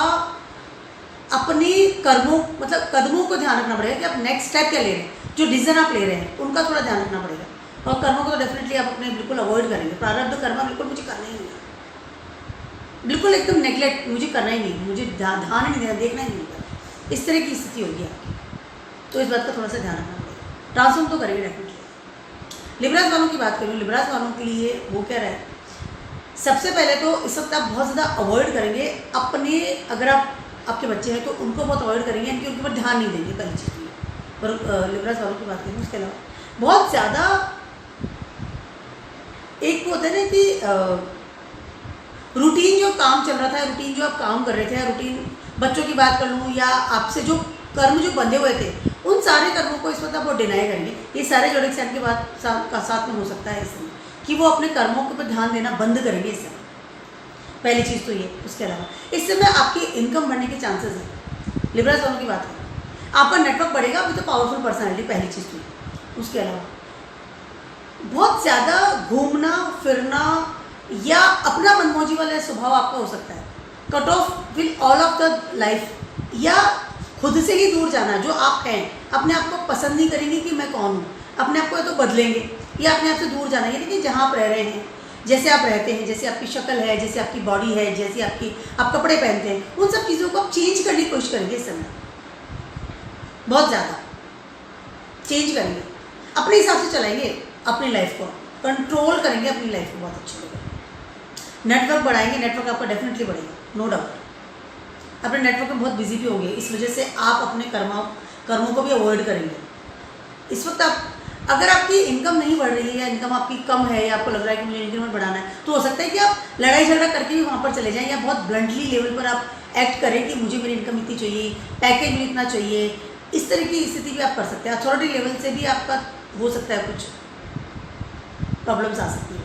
अपनी कर्मों मतलब कदमों को ध्यान रखना पड़ेगा कि आप नेक्स्ट स्टेप क्या ले रहे हैं, जो डिसीजन आप ले रहे हैं उनका थोड़ा ध्यान रखना पड़ेगा। और कर्मों को तो डेफिनेटली आप अपने बिल्कुल अवॉइड करेंगे। प्रारब्ध कर्म बिल्कुल मुझे करना ही नहीं है, बिल्कुल एकदम नेग्लेक्ट, मुझे करना ही नहीं, मुझे ध्यान ही नहीं देना, देखना ही नहीं होगा, इस तरह की स्थिति होगी आपकी। तो इस बात का थोड़ा सा ध्यान रखना पड़ेगा। ट्रांसफॉर्म तो करेंगे डेफिनेटली। लिब्रास वालों की बात करूँ, लिब्रास वालों के लिए वो क्या रहा है, सबसे पहले तो इस वक्त आप बहुत ज़्यादा अवॉइड करेंगे अपने, अगर आप आपके बच्चे हैं तो उनको बहुत अवॉइड करेंगे, इनके उनके ऊपर ध्यान नहीं देंगे पहली चीज़ के लिए। और लिब्रास वालों की बात करेंगे, उसके अलावा बहुत ज़्यादा एक वो होता है ना कि रूटीन जो काम चल रहा था, रूटीन जो आप काम कर रहे थे, रूटीन बच्चों की बात कर लूँ या आपसे जो कर्म जो बंधे हुए थे, उन सारे कर्मों को इस वक्त आप वो डिनाई करेंगे। ये सारे जोड़िक साइन के बाद साथ में हो सकता है इस समय कि वो अपने कर्मों के ऊपर ध्यान देना बंद करेंगे इस समय, पहली चीज़ तो ये। उसके अलावा इस समय आपकी इनकम बढ़ने के चांसेस हैं। लिब्रास वालों की बात करें, आपका नेटवर्क बढ़ेगा, अभी तो पावरफुल पर्सनैलिटी पहली चीज़ तो ये। उसके अलावा बहुत ज़्यादा घूमना फिरना या अपना मनमौजी वाला स्वभाव आपका हो सकता है। Cut off will all of the life, या खुद से ही दूर जाना, जो आप हैं अपने आप को पसंद नहीं करेंगे कि मैं कौन हूँ, अपने आप को या तो बदलेंगे या अपने आप से दूर जाना। यानी कि जहाँ आप रह रहे हैं, जैसे आप रहते हैं, जैसे आपकी शक्ल है, जैसे आपकी बॉडी है, जैसे आप कपड़े पहनते हैं, उन सब चीज़ों को आप चेंज करने की कोशिश करेंगे इस समय, बहुत ज़्यादा चेंज करेंगे, अपने हिसाब से चलाएंगे अपनी लाइफ को, कंट्रोल करेंगे अपनी लाइफ को बहुत अच्छे से। नेटवर्क बढ़ाएंगे, नेटवर्क आपका डेफिनेटली बढ़ेगा, नो डाउट। अपने नेटवर्क में बहुत बिजी भी होंगे, इस वजह से आप अपने कर्मों को भी अवॉइड करेंगे। इस वक्त आप अगर आपकी इनकम नहीं बढ़ रही है या इनकम आपकी कम है या आपको लग रहा है कि मुझे इंक्रीमेंट बढ़ाना है, तो हो सकता है कि आप लड़ाई झगड़ा करके भी वहाँ पर चले जाएं, या बहुत ब्लंटली लेवल पर आप एक्ट करें कि मुझे मेरी इनकम इतनी चाहिए, पैकेज मुझे इतना चाहिए। इस तरह की स्थिति भी आप कर सकते हैं। अथॉरिटी लेवल से भी आपका हो सकता है कुछ प्रॉब्लम्स आ सकती है।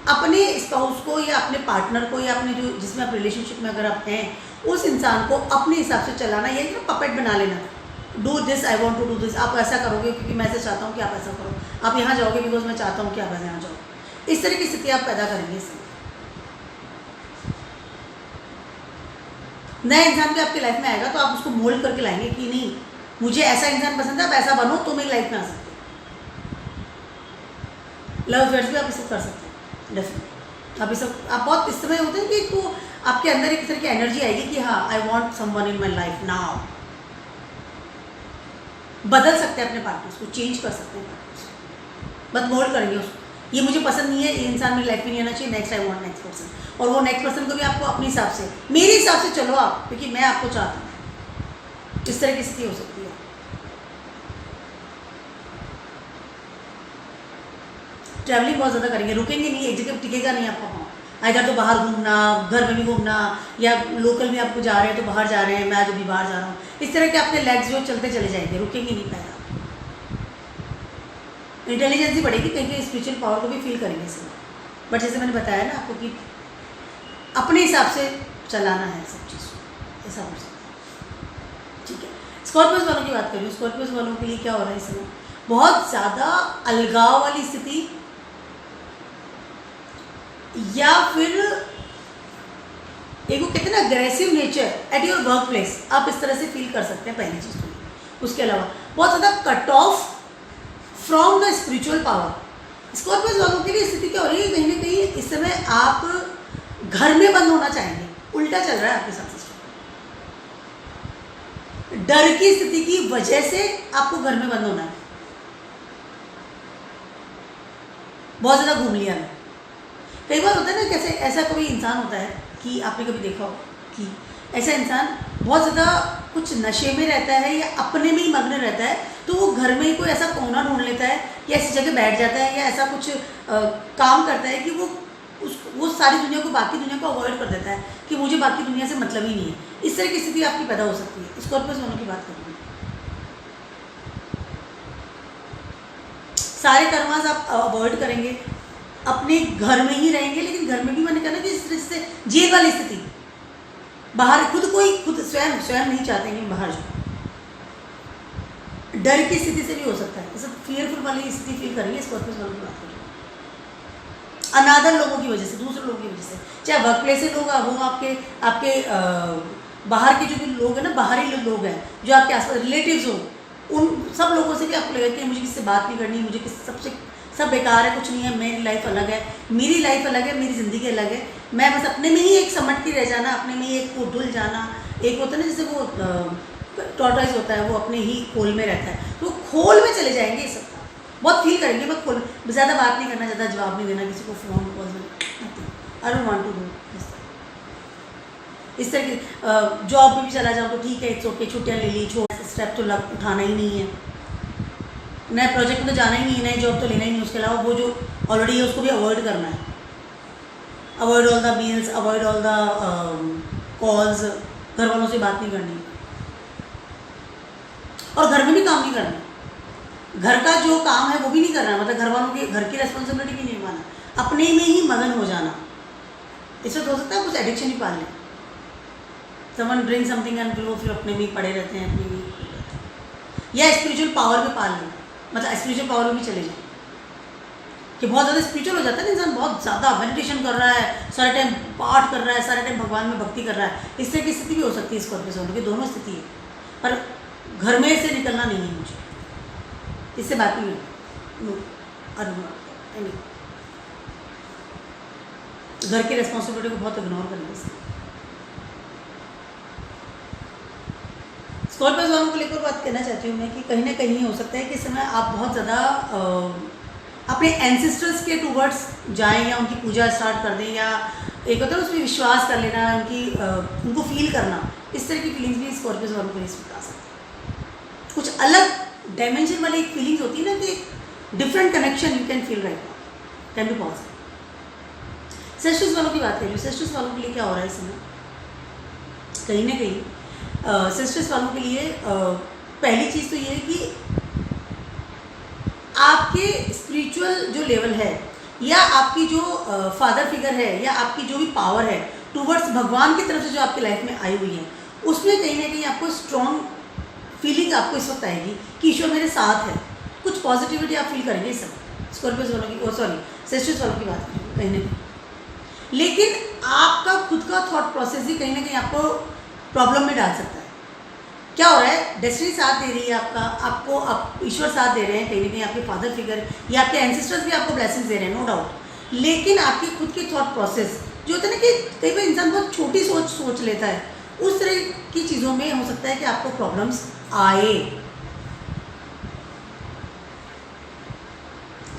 अपने स्पाउस को या अपने पार्टनर को या अपने जो जिसमें आप रिलेशनशिप में अगर आप हैं, उस इंसान को अपने हिसाब से चलाना, यानी ना पपेट बना लेना। Do this, I want to do this, आप ऐसा करोगे क्योंकि मैं ऐसा चाहता हूँ कि आप ऐसा करो, आप यहाँ जाओगे बिकॉज मैं चाहता हूँ कि आप यहाँ जाओ। इस तरह की स्थिति आप पैदा करेंगे इसमें। नया इंसान भी आपकी लाइफ में आएगा तो आप उसको मोल्ड करके लाएंगे कि नहीं मुझे ऐसा इंसान पसंद है, आप ऐसा बनो तो मेरी लाइफ में आ सकते हैं। लव अफेयर्स भी आप इसे कर सकते हैं डेफिनेटली। आप इस आप बहुत इस समय होते हैं कि तो आपके अंदर एक तरह की एनर्जी आएगी कि हाँ I want someone in my life now. बदल सकते हैं अपने पार्टनर्स को, चेंज कर सकते हैं पार्टनर्स को, बस मोल्ड करेंगे उसको। ये मुझे पसंद नहीं है, ये इंसान मेरी लाइफ में नहीं आना चाहिए, next I want next person. और वो नेक्स्ट पर्सन को भी आपको अपने हिसाब से, मेरे हिसाब से चलो आप, क्योंकि मैं आपको चाहता हूँ। इस तरह की स्थिति हो सकती है। ट्रैवलिंग बहुत ज़्यादा करेंगे, रुकेंगे नहीं, एक जगह टिकेगा नहीं आपका पाँव। इधर तो बाहर घूमना, घर में भी घूमना, या लोकल में आपको जा रहे हैं तो बाहर जा रहे हैं, मैं आज अभी बाहर जा रहा हूँ, इस तरह के अपने लेग्स जो चलते चले जाएंगे, रुकेंगे नहीं पैदा। इंटेलिजेंस ही बढ़ेगी, कहीं कहीं स्पिरिचुअल पावर को भी फील करेंगे इसमें। बट जैसे मैंने बताया ना आपको कि अपने हिसाब से चलाना है सब चीज़, ऐसा हो सकता है। ठीक है, स्कॉर्पियोस वालों की बात करूँ, स्कॉर्पियोस वालों के लिए क्या हो रहा है इसमें, बहुत ज़्यादा अलगाव वाली स्थिति, या फिर एक वो कहते हैं ना aggressive nature at your work place, आप इस तरह से फील कर सकते हैं पहली चीज़ तो। उसके अलावा बहुत ज़्यादा cut off from the spiritual power. Scorpios वालों के लिए स्थिति क्या हो रही है, कहीं ना कहीं इस समय आप घर में बंद होना चाहेंगे, उल्टा चल रहा है आपके साथ सिस्टम। डर की स्थिति की वजह से आपको घर में बंद होना है। बहुत ज़्यादा घूम लिया मैं। कई बार होता है ना, कैसे ऐसा कोई इंसान होता है कि आपने कभी देखा हो कि ऐसा इंसान बहुत ज़्यादा कुछ नशे में रहता है या अपने में ही मग्न रहता है, तो वो घर में ही कोई ऐसा कोना ढूंढ लेता है या ऐसी जगह बैठ जाता है या ऐसा कुछ काम करता है कि वो सारी दुनिया को, बाकी दुनिया को अवॉइड कर देता है कि मुझे बाकी दुनिया से मतलब ही नहीं है। इस तरह की स्थिति आपकी पैदा हो सकती है। स्कॉर्पियो वालों की बात करूँगी, सारे कर्मास आप अवॉइड करेंगे, अपने घर में ही रहेंगे, लेकिन घर में भी मैंने कहा ना कि इस तरह से जेल वाली स्थिति, बाहर खुद स्वयं नहीं चाहते कि बाहर जाओ। डर की स्थिति से भी हो सकता है, जैसे फियरफुल वाली स्थिति फील करेंगे। स्कॉर्पियो वालों की बात करें, अनादर लोगों की वजह से, दूसरे लोगों की वजह से, चाहे वर्क प्लेस से लोग हो, आपके बाहर के जो भी लोग हैं ना, बाहरी लोग हैं जो आपके आसपास रिलेटिव्स हो, उन सब लोगों से भी आपको लगेगा कि मुझे किससे बात नहीं करनी, मुझे सब बेकार है, कुछ नहीं है, मेरी लाइफ अलग है, मेरी लाइफ अलग है, मेरी ज़िंदगी अलग है, मैं बस अपने में ही एक समट के रह जाना, अपने में ही एक वो धुल जाना। एक होता है ना जैसे वो टॉर्टोइज होता है, वो अपने ही खोल में रहता है, तो खोल में चले जाएंगे। ये सब बहुत फील करेंगे। मैं खोल ज़्यादा बात नहीं करना, ज़्यादा जवाब नहीं देना किसी को, फ़ोन कॉल में, I don't want to do इस तरह की। जॉब में भी चला जाऊँ तो ठीक है, इट्स ओके, छुट्टियाँ ले ली, स्टेप तो उठाना ही नहीं है, नए प्रोजेक्ट में तो जाना ही नहीं है, नई जॉब तो लेना ही नहीं, उसके अलावा वो जो ऑलरेडी है उसको भी अवॉइड करना है। Avoid all the mails, avoid all the calls, घर वालों से बात नहीं करनी और घर में भी काम नहीं करना। घर का जो काम है वो भी नहीं करना, मतलब घर वालों के घर की रेस्पॉन्सिबिलिटी भी नहीं निभाना, अपने में ही मगन हो जाना। इससे तो हो सकता है कुछ एडिक्शन ही पाल लें, समवन ड्रिंक समथिंग एंड वो फिर अपने में ही पड़े रहते हैं, अपने में ही पड़े रहते हैं। या स्पिरिचुअल पावर में पाल लें, मतलब स्पिरिचुअल पावर में भी चले जाए कि बहुत ज़्यादा स्पिरिचुअल हो जाता है ना इंसान, बहुत ज़्यादा मेडिटेशन कर रहा है, सारे टाइम पाठ कर रहा है, सारे टाइम भगवान में भक्ति कर रहा है। इस तरह की स्थिति भी हो सकती है स्कॉर्पियो वालों की, दोनों स्थिति है, पर घर में से निकलना नहीं है मुझे, इससे बात नहीं है। घर की रेस्पॉन्सिबिलिटी को बहुत इग्नोर करना है। स्कॉर्पियो वालों को लेकर बात कहना चाहती हूँ मैं कि कहीं ना कहीं हो सकता है कि इस समय आप बहुत ज़्यादा अपने एंसेस्टर्स के टूवर्ड्स जाएं या उनकी पूजा स्टार्ट कर दें, या एक होता है उसमें विश्वास कर लेना, उनको फील करना। इस तरह की फीलिंग्स भी स्कॉर्पियो वालों को बता सकते हैं। कुछ अलग डायमेंशन वाली एक फीलिंग्स होती है ना कि different connection you can feel right now, can be possible. सेस्टर्स वालों की बात करें, सेस्टर्स वालों के लिए क्या हो रहा है इस समय? कहीं ना कहीं सेस्टर्स वालों के लिए पहली चीज़ तो ये है कि आपके स्पिरिचुअल जो लेवल है या आपकी जो फादर फिगर है या आपकी जो भी पावर है टूवर्ड्स भगवान की तरफ से जो आपकी लाइफ में आई हुई है, उसमें कहीं ना कहीं आपको स्ट्रॉन्ग फीलिंग आपको इस वक्त आएगी कि ईश्वर मेरे साथ है। कुछ पॉजिटिविटी आप फील करेंगे इस समय। स्कॉर्पियो वालों की सेस्टर्स वालों की बात करें कहीं ना कहीं, लेकिन आपका खुद का थॉट प्रोसेस भी कहीं ना कहीं आपको प्रॉब्लम में डाल सकता है। क्या हो रहा है? डेस्टिनी साथ दे रही है आपको आप ईश्वर साथ दे रहे हैं, कहीं ना कहीं आपके फादर फिगर या आपके एंसेस्टर्स भी आपको ब्लेसिंग्स दे रहे हैं, नो डाउट, लेकिन आपकी खुद की थॉट प्रोसेस जो होता है ना कि कई बार इंसान बहुत छोटी सोच लेता है, उस तरह की चीज़ों में हो सकता है कि आपको प्रॉब्लम्स आए।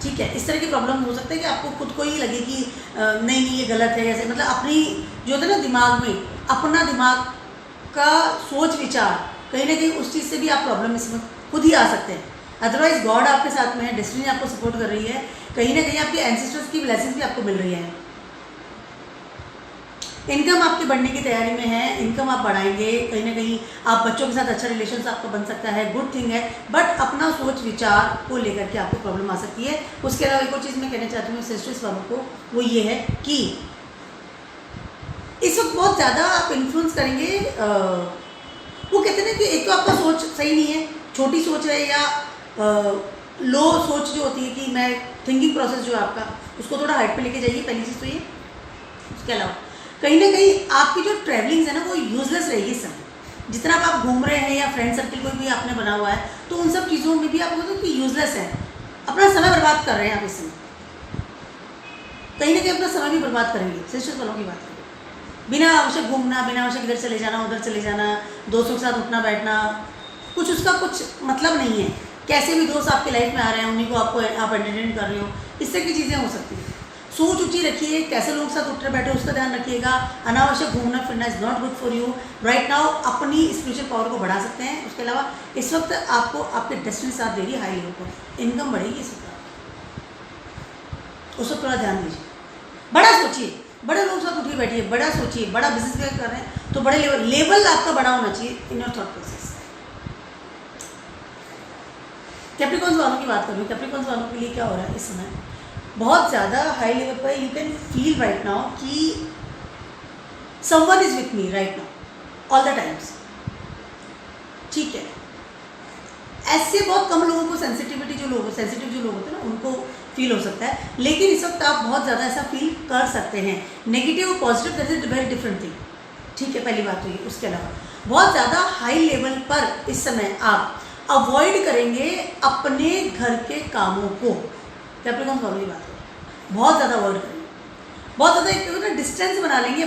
ठीक है, इस तरह की प्रॉब्लम हो सकता है कि आपको खुद को ही लगे कि नहीं ये गलत है, ऐसे मतलब अपनी जो होता है ना दिमाग में, अपना दिमाग का सोच विचार कहीं ना कहीं उस चीज़ से भी आप प्रॉब्लम इसमें खुद ही आ सकते हैं। अदरवाइज गॉड आपके साथ में है, डेस्टिनी आपको सपोर्ट कर रही है, कहीं ना कहीं आपके एंसेस्टर्स की ब्लेसिंग्स भी आपको मिल रही है। इनकम आपकी बढ़ने की तैयारी में है, इनकम आप बढ़ाएंगे, कहीं ना कहीं आप बच्चों के साथ अच्छा रिलेशन आपका बन सकता है, गुड थिंग है, बट अपना सोच विचार को लेकर के आपको प्रॉब्लम आ सकती है। उसके अलावा एक और चीज़ मैं कहना चाहती हूँ सिस्टर्स वालों को, वो ये है कि इस वक्त बहुत ज़्यादा आप इन्फ्लुएंस करेंगे। वो कहते हैं ना कि एक तो आपका सोच सही नहीं है, छोटी सोच है या लो सोच जो होती है कि मैं थिंकिंग प्रोसेस जो है आपका उसको थोड़ा हाइट पे लेके जाइए, पहली चीज़ तो ये। उसके अलावा कहीं ना कहीं आपकी जो ट्रैवलिंग्स है ना वो यूजलेस रहेगी इस समय। जितना आप घूम रहे हैं या फ्रेंड सर्किल कोई भी आपने बना हुआ है तो उन सब चीज़ों में भी आप बोलते हो कि यूजलेस है, अपना समय बर्बाद कर रहे हैं आप इस समय, कहीं ना कहीं अपना समय भी बर्बाद करेंगे। सिस्टर्स वालों की बात करें, बिना आवश्यक घूमना, बिना आवश्यक इधर चले जाना उधर चले जाना, दोस्तों के साथ उठना बैठना, कुछ उसका कुछ मतलब नहीं है, कैसे भी दोस्त आपके लाइफ में आ रहे हैं उन्हीं को आप एंटरटेन कर रहे हो, इस तरह की चीज़ें हो सकती हैं। सोच ऊँची रखिए, कैसे लोगों के साथ उठने बैठे उसका ध्यान रखिएगा। अनावश्यक घूमना फिरना is not good for you right now. अपनी स्पिरिचुअल पावर को बढ़ा सकते हैं। उसके अलावा इस वक्त आपको आपके डेस्टिनी साथ दे रही है हाई लेवल पर, इनकम बढ़ेगी इस वक्त, उस पर थोड़ा ध्यान दीजिए। बड़ा सोचिए, बड़े लोगों के साथ उठिए बैठिए, बड़ा सोचिए, बड़ा बिजनेस भी कर रहे हैं तो बड़े लेवल आपका बड़ा होना चाहिए in your thought process. Capricorns वालों की बात करूँ, कैप्रिकॉर्न्स वालों के लिए क्या हो रहा है इस समय, बहुत ज़्यादा हाई लेवल पर you can feel right now कि someone is with me right now all the times, ठीक है। ऐसे बहुत कम लोगों को सेंसिटिव जो लोग होते हैं ना उनको फील हो सकता है, लेकिन इस वक्त आप बहुत ज़्यादा ऐसा फील कर सकते हैं। नेगेटिव और positive that is very different thing, ठीक है, पहली बात तो ये। उसके अलावा बहुत ज़्यादा हाई लेवल पर इस समय आप अवॉइड करेंगे अपने घर के कामों को, कैप्रिकॉर्न्स वालों की बात करें, बहुत ज़्यादा अवॉइड करेंगे, बहुत ज़्यादा एक ना डिस्टेंस बना लेंगे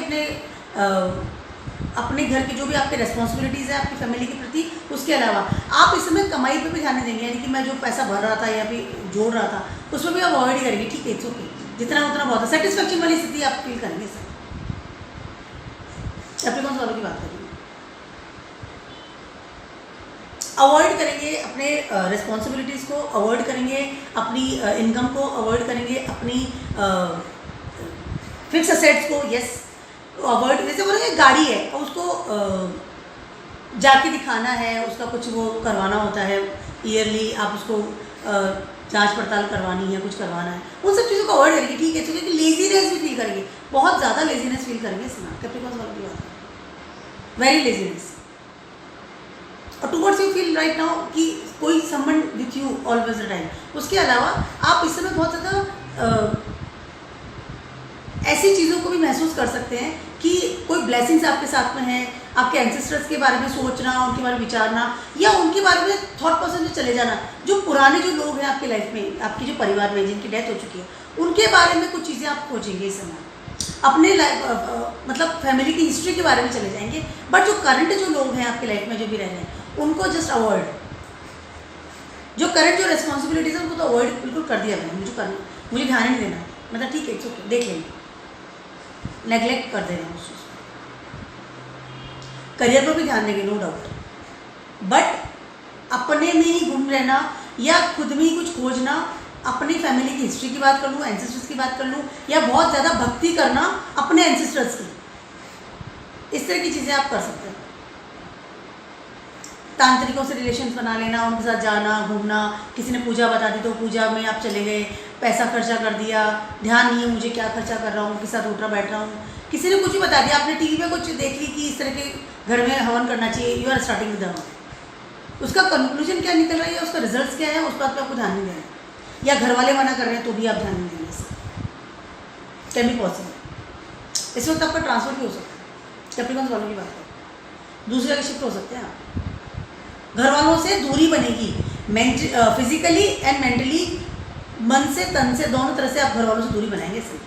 अपने घर की जो भी आपकी रिस्पॉन्सिबिलिटीज़ है आपकी फैमिली के प्रति। उसके अलावा आप इस समय कमाई पे भी ध्यान नहीं देंगे, यानी कि मैं जो पैसा भर रहा था या फिर जोड़ रहा था उसमें भी आप अवॉइड करेंगे, ठीक है, इट्स ओके, जितना उतना बहुत है, सेटिस्फेक्शन वाली स्थिति आप फील करेंगे सर। कैप्रिकॉर्न्स वालों की बात करेंगे, अवॉइड करेंगे अपने रिस्पॉन्सिबिलिटीज़ को, अवॉइड करेंगे अपनी इनकम को, अवॉइड करेंगे अपनी फिक्स असेट्स को, यस अवॉइड। जैसे बोलेंगे गाड़ी है और उसको जाके दिखाना है, उसका कुछ वो करवाना होता है ईयरली, आप उसको जांच पड़ताल करवानी है, कुछ करवाना है, उन सब चीज़ों को अवॉइड करेंगे, ठीक है, क्योंकि लेजीनेस भी फील करेंगे, बहुत ज़्यादा लेजीनेस फील करेंगे इस समय, कैप्रिकॉर्न्स वालों की बात, वेरी लेजीनेस। और towards you feel right now कि कोई someone with you always the time. उसके अलावा आप इस समय बहुत ज़्यादा ऐसी चीज़ों को भी महसूस कर सकते हैं कि कोई ब्लेसिंग्स आपके साथ में है, आपके एंसेस्टर्स के बारे में सोचना, उनके बारे में विचारना, या उनके बारे में थॉट प्रोसेस में चले जाना। जो पुराने जो लोग हैं आपकी लाइफ में, आपके जो परिवार में जिनकी डेथ हो चुकी है, उनके बारे में कुछ चीज़ें आप खोजेंगे इस समय, अपने लाइफ मतलब फैमिली की हिस्ट्री के बारे में चले जाएंगे। बट जो करंट जो लोग हैं आपकी लाइफ में जो भी रह रहे हैं उनको जस्ट अवॉइड, जो करंट जो रिस्पॉन्सिबिलिटीज है उनको तो अवॉइड बिल्कुल कर दिया मैंने, मुझे करना, मुझे ध्यान नहीं देना, मतलब ठीक है, इट्स ओके, देख लेंगे, नेगलेक्ट कर दे रहे हैं उस चीज़ को। करियर पर भी ध्यान देंगे नो डाउट, बट अपने में ही गुम रहना या खुद में ही कुछ खोजना, अपनी फैमिली की हिस्ट्री की बात कर लूँ, एंसेस्टर्स की बात कर लूँ, या बहुत ज़्यादा भक्ति करना अपने एंसेस्टर्स की, इस तरह की चीज़ें आप कर सकते हैं। तांत्रिकों से रिलेशंस बना लेना, उनके साथ जाना, घूमना, किसी ने पूजा बता दी तो पूजा में आप चले गए, पैसा खर्चा कर दिया, ध्यान नहीं है मुझे क्या खर्चा कर रहा हूँ, किसी साथ उठ रहा बैठ रहा हूँ, किसी ने कुछ भी बता दिया, आपने टीवी में कुछ देख ली कि इस तरह के घर में हवन करना चाहिए, यू आर स्टार्टिंग विद हवन, उसका कंक्लूजन क्या निकल रहा है, उसका रिजल्ट क्या है, उस बात पर आपको ध्यान नहीं देना, या घर वाले मना कर रहे हैं तो भी आप ध्यान नहीं देंगे, कैन बी पॉसिबल। इस वक्त आपका ट्रांसफर भी हो सकता है, कैप्रिकॉर्न्स वालों की बात करें, दूसरी जगह शिफ्ट हो सकते हैं आप, घर वालों से दूरी बनेगी, फिजिकली एंड मेंटली, मन से तन से दोनों तरह से आप घर वालों से दूरी बनाएंगे सिर्फ,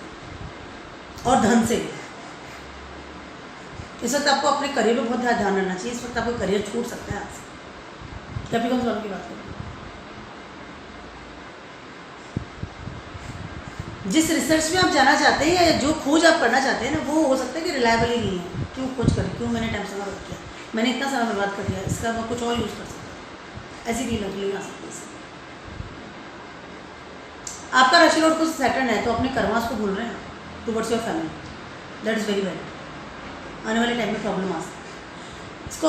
और धन से भी। इस वक्त आपको अपने करियर में बहुत ध्यान रखना चाहिए, इस वक्त आपको करियर छूट सकता है आपसे, कैप्रिकॉर्न्स वालों की बात करें, जिस रिसर्च में आप जाना चाहते हैं या जो खोज आप करना चाहते हैं ना, वो हो सकता है कि रिलायबल ही नहीं है, क्यों खोज करें, क्यों मैंने टाइम से बर्बाद किया, मैंने इतना समय बर्बाद कर दिया, इसका मैं कुछ और यूज़ कर सकता हूँ, ऐसी भी फीलिंग आ सकती है इससे। आपका राशि लॉर्ड कुछ सैटर्न है तो अपने कर्मास को भूल रहे हैं towards your family, that is very bad, आने वाले टाइम में प्रॉब्लम आ सकती है। इसको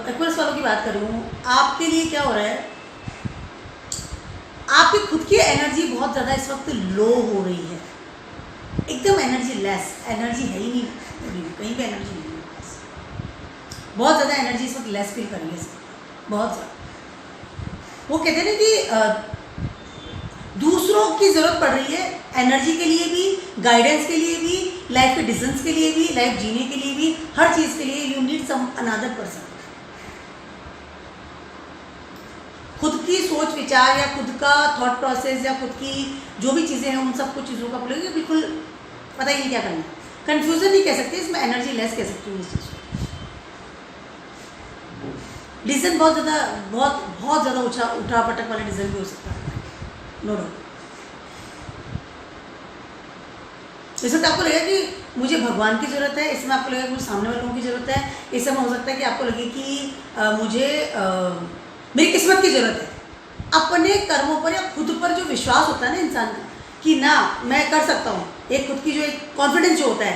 एक्वेरियस वालों की बात करूँ, आपके लिए क्या हो रहा है, आपकी खुद की एनर्जी बहुत ज़्यादा इस वक्त लो हो रही है, एकदम एनर्जी लेस, एनर्जी है ही नहीं, कहीं पे एनर्जी नहीं है, बहुत ज़्यादा एनर्जी इस वक्त लेस फील करेंगे इस वक्त, बहुत ज़्यादा। वो कहते हैं ना कि दूसरों की ज़रूरत पड़ रही है एनर्जी के लिए भी, गाइडेंस के लिए भी, लाइफ के डिसीजंस के लिए भी, लाइफ जीने के लिए भी, हर चीज़ के लिए you need some another person. खुद की सोच विचार या खुद का थॉट प्रोसेस या खुद की जो भी चीज़ें हैं उन सब कुछ चीज़ों का बोलेंगे बिल्कुल पता ही नहीं क्या करना, कन्फ्यूज़न नहीं कह सकते इसमें, एनर्जी लेस कह सकती हूँ इस चीज़ को। डिसीजन बहुत ज़्यादा उठा पटक वाला डिसीजन भी हो सकता है, नो डाउट। इस वक्त आपको लगेगा कि मुझे भगवान की ज़रूरत है, इसमें आपको लगेगा कि मुझे सामने वाले लोगों की ज़रूरत है, इस समय हो सकता है कि आपको लगे कि मुझे मेरी किस्मत की ज़रूरत है। अपने कर्मों पर या खुद पर जो विश्वास होता है ना इंसान का कि ना मैं कर सकता हूँ, एक खुद की जो एक कॉन्फिडेंस जो होता है,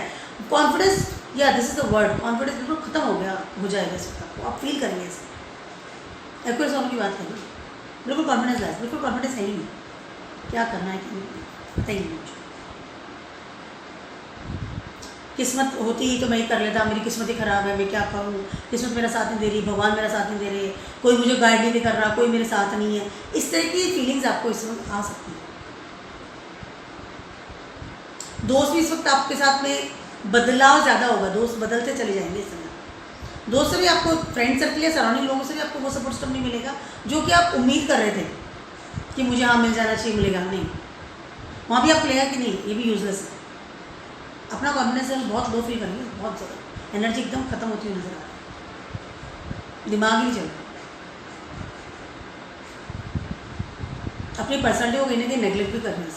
कॉन्फिडेंस या this is the word, confidence बिल्कुल खत्म हो जाएगा इस वक्त आपको, आप फील करेंगे इसे। एक्चुअल होने की बात करें, बिल्कुल कॉन्फिडेंस लाइफ, बिल्कुल कॉन्फिडेंस है ही नहीं, क्या करना है क्या नहीं पता ही नहीं मुझे। किस्मत होती ही तो मैं ही कर लेता, मेरी किस्मत ही ख़राब है, मैं क्या करूँ, किस्मत मेरा साथ नहीं दे रही, भगवान मेरा साथ नहीं दे रहे, कोई मुझे गाइड नहीं कर रहा, कोई मेरे साथ नहीं है। इस तरह की फीलिंग्स आपको इस वक्त आ सकती हैं। दोस्त भी इस वक्त आपके साथ में बदलाव ज़्यादा होगा, दोस्त बदलते चले जाएंगे इस समय। दोस्त से भी आपको, फ्रेंड सर्कल या सराउंडिंग लोगों से भी आपको वो सपोर्ट सिस्टम नहीं मिलेगा जो कि आप उम्मीद कर रहे थे कि मुझे हाँ मिल जाना चाहिए, मिलेगा नहीं। वहाँ भी आपको लगेगा कि नहीं ये भी यूजलेस है, अपना कॉन्फिडेंस लेवल बहुत लो फील करेंगे, बहुत ज़्यादा एनर्जी एकदम खत्म होती हुई नजर आ रही है, दिमाग ही नहीं चल रहा, अपनी पर्सनैलिटी को कहीं ना कहीं नेगलेक्ट भी कर रहे हैं,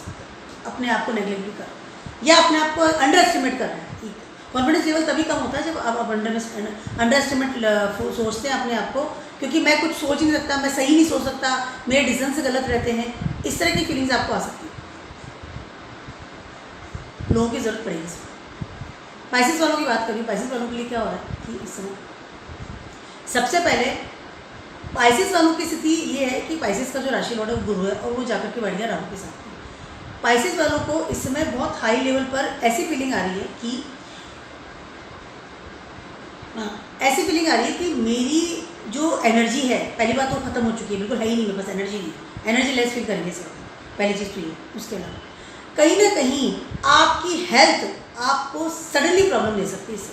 अपने आप को नेगलेक्ट भी कर रहे हैं या अपने आप को अंडर एस्टिमेट कर रहे हैं। कॉन्फिडेंस लेवल तभी कम होता है जब आप अंडर एस्टिमेट सोचते हैं अपने आप को, क्योंकि मैं कुछ सोच नहीं सकता, मैं सही नहीं सोच सकता, मेरे डिसीजन से गलत रहते हैं, इस तरह की फीलिंग्स आपको आ सकती है। लोगों की ज़रूरत पड़ेगी इसमें। पाइसेस वालों की बात करिए, पाइसेस वालों के लिए क्या हो रहा है कि इस समय सबसे पहले पाइसेस वालों की स्थिति ये है कि पाइसेस का जो राशि लॉर्ड है वो गुरु है और वो जाकर के बैठ गया राहु के साथ में। पाइसेस वालों को इस समय बहुत हाई लेवल पर ऐसी फीलिंग आ रही है कि मेरी जो एनर्जी है, पहली बात तो खत्म हो चुकी है, बिल्कुल है ही नहीं, मेरे पास एनर्जी नहीं, एनर्जी लेस फील करेंगे सर, पहली चीज़ तो ये। उसके अलावा कहीं ना कहीं आपकी हेल्थ आपको सडनली प्रॉब्लम दे सकती है इससे,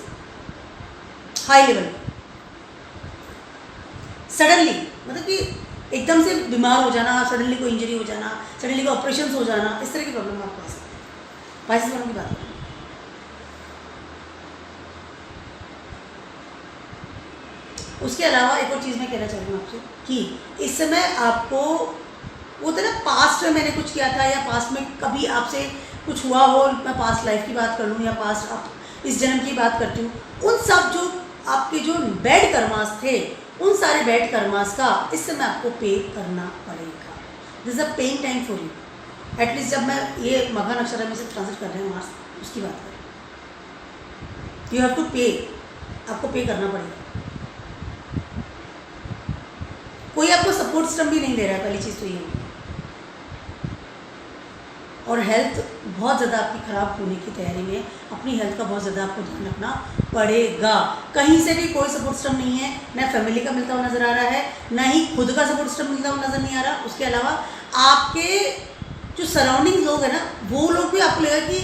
हाई लेवल पर सडनली, मतलब कि एकदम से बीमार हो जाना, सडनली कोई इंजरी हो जाना, सडनली कोई ऑपरेशन हो जाना, इस तरह की प्रॉब्लम आपको आ सकती है। पाइसेस वालों की बात करें, उसके अलावा एक और चीज़ मैं कहना चाहूँगी आपसे कि इस समय आपको वो था ना, पास्ट में मैंने कुछ किया था या पास्ट में कभी आपसे कुछ हुआ हो, मैं पास्ट लाइफ की बात कर लूँ या पास्ट आप इस जन्म की बात करती हूँ, उन सब जो आपके जो बैड कर्मास थे, उन सारे बैड कर्मास का इस समय आपको पे करना पड़ेगा। This is a paying time for you. At least जब मैं ये मघा नक्षत्र में से ट्रांसलेट कर रहे हैं मार्स, उसकी बात करें, यू हैव टू पे, आपको पे करना पड़ेगा। कोई आपको सपोर्ट सिस्टम भी नहीं दे रहा है, पहली चीज़ तो ये होगी। और हेल्थ बहुत ज़्यादा आपकी ख़राब होने की तैयारी में, अपनी हेल्थ का बहुत ज़्यादा आपको ध्यान रखना पड़ेगा। कहीं से भी कोई सपोर्ट सिस्टम नहीं है, ना फैमिली का मिलता हुआ नज़र आ रहा है, ना ही खुद का सपोर्ट सिस्टम मिलता हुआ नज़र नहीं आ रहा। उसके अलावा आपके जो सराउंडिंग लोग हैं ना, वो लोग भी आपको लगेगा कि,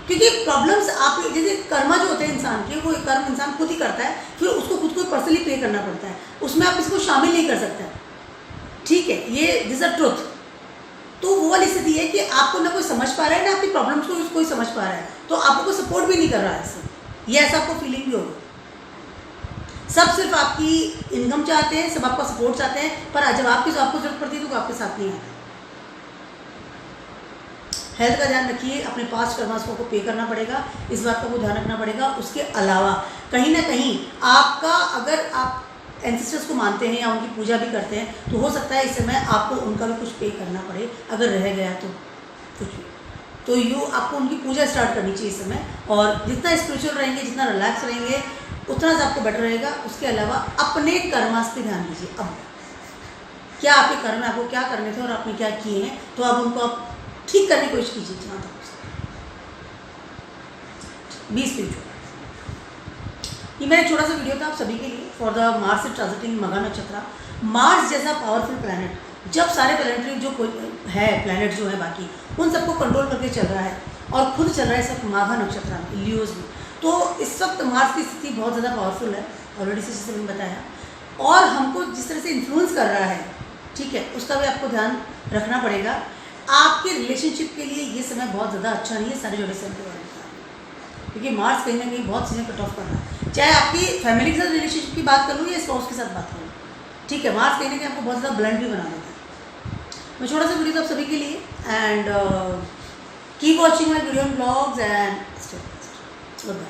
क्योंकि प्रॉब्लम्स आप जैसे कर्मा जो होते हैं इंसान के, वो कर्म इंसान खुद ही करता है, फिर उसको खुद को पर्सनली पे करना पड़ता है, उसमें आप इसको शामिल नहीं कर सकते। ठीक है, ये दिस अ ट्रुथ। तो वो वाली स्थिति है कि आपको ना कोई समझ पा रहा है, ना आपकी प्रॉब्लम्स को कोई समझ पा रहा है, तो आपको कोई सपोर्ट भी नहीं कर रहा है इससे, ये ऐसा आपको फीलिंग भी होगी। सब सिर्फ आपकी इनकम चाहते हैं, सब आपका सपोर्ट चाहते हैं, पर जब आपको जरूरत पड़ती है तो आपके साथ नहीं आता। हेल्थ का ध्यान रखिए, अपने पास्ट कर्मास को पे करना पड़ेगा, इस बात का वो ध्यान रखना पड़ेगा। उसके अलावा कहीं ना कहीं आपका, अगर आप एंसेस्टर्स को मानते हैं या उनकी पूजा भी करते हैं, तो हो सकता है इस समय आपको उनका भी कुछ पे करना पड़े, अगर रह गया तो कुछ भी, तो आपको उनकी पूजा स्टार्ट करनी चाहिए इस समय। और जितना स्पिरिचुअल रहेंगे, जितना रिलैक्स रहेंगे, उतना आपको बेटर रहेगा। उसके अलावा अपने कर्मास पे ध्यान दीजिए। अब क्या आपके कर्म, आपको क्या करने थे और आपने क्या किए हैं, तो अब उनको आप ठीक करने की कोशिश कीजिए जहाँ तक। B spiritual. ये मेरा छोटा सा वीडियो था आप सभी के लिए फॉर द मार्स ट्रांजिटिंग मघा नक्षत्र। मार्स जैसा पावरफुल प्लैनेट, जब सारे प्लैनेटरी जो है प्लैनेट जो है बाकी, उन सबको कंट्रोल करके चल रहा है और खुद चल रहा है इस वक्त माघा नक्षत्र में, लियोज में। तो इस वक्त मार्स की स्थिति बहुत ज़्यादा पावरफुल है, ऑलरेडी जैसे मैंने बताया, और हमको जिस तरह से इन्फ्लुएंस कर रहा है, ठीक है, उसका भी आपको ध्यान रखना पड़ेगा। आपके रिलेशनशिप के लिए ये समय बहुत ज़्यादा अच्छा नहीं है, सारे जोड़े से के बारे में, क्योंकि मार्स कहीं ना कहीं बहुत चीज़ें कट ऑफ कर रहा है। चाहे आपकी फैमिली के साथ रिलेशनशिप की बात करूँ या स्पाउस के साथ बात करूँ, ठीक है, मार्स कहीं ना कहीं आपको बहुत ज़्यादा ब्लंट भी बना देता है। मैं छोटा सा वीडियो आप सभी के लिए, and keep watching my video blogs and good bye.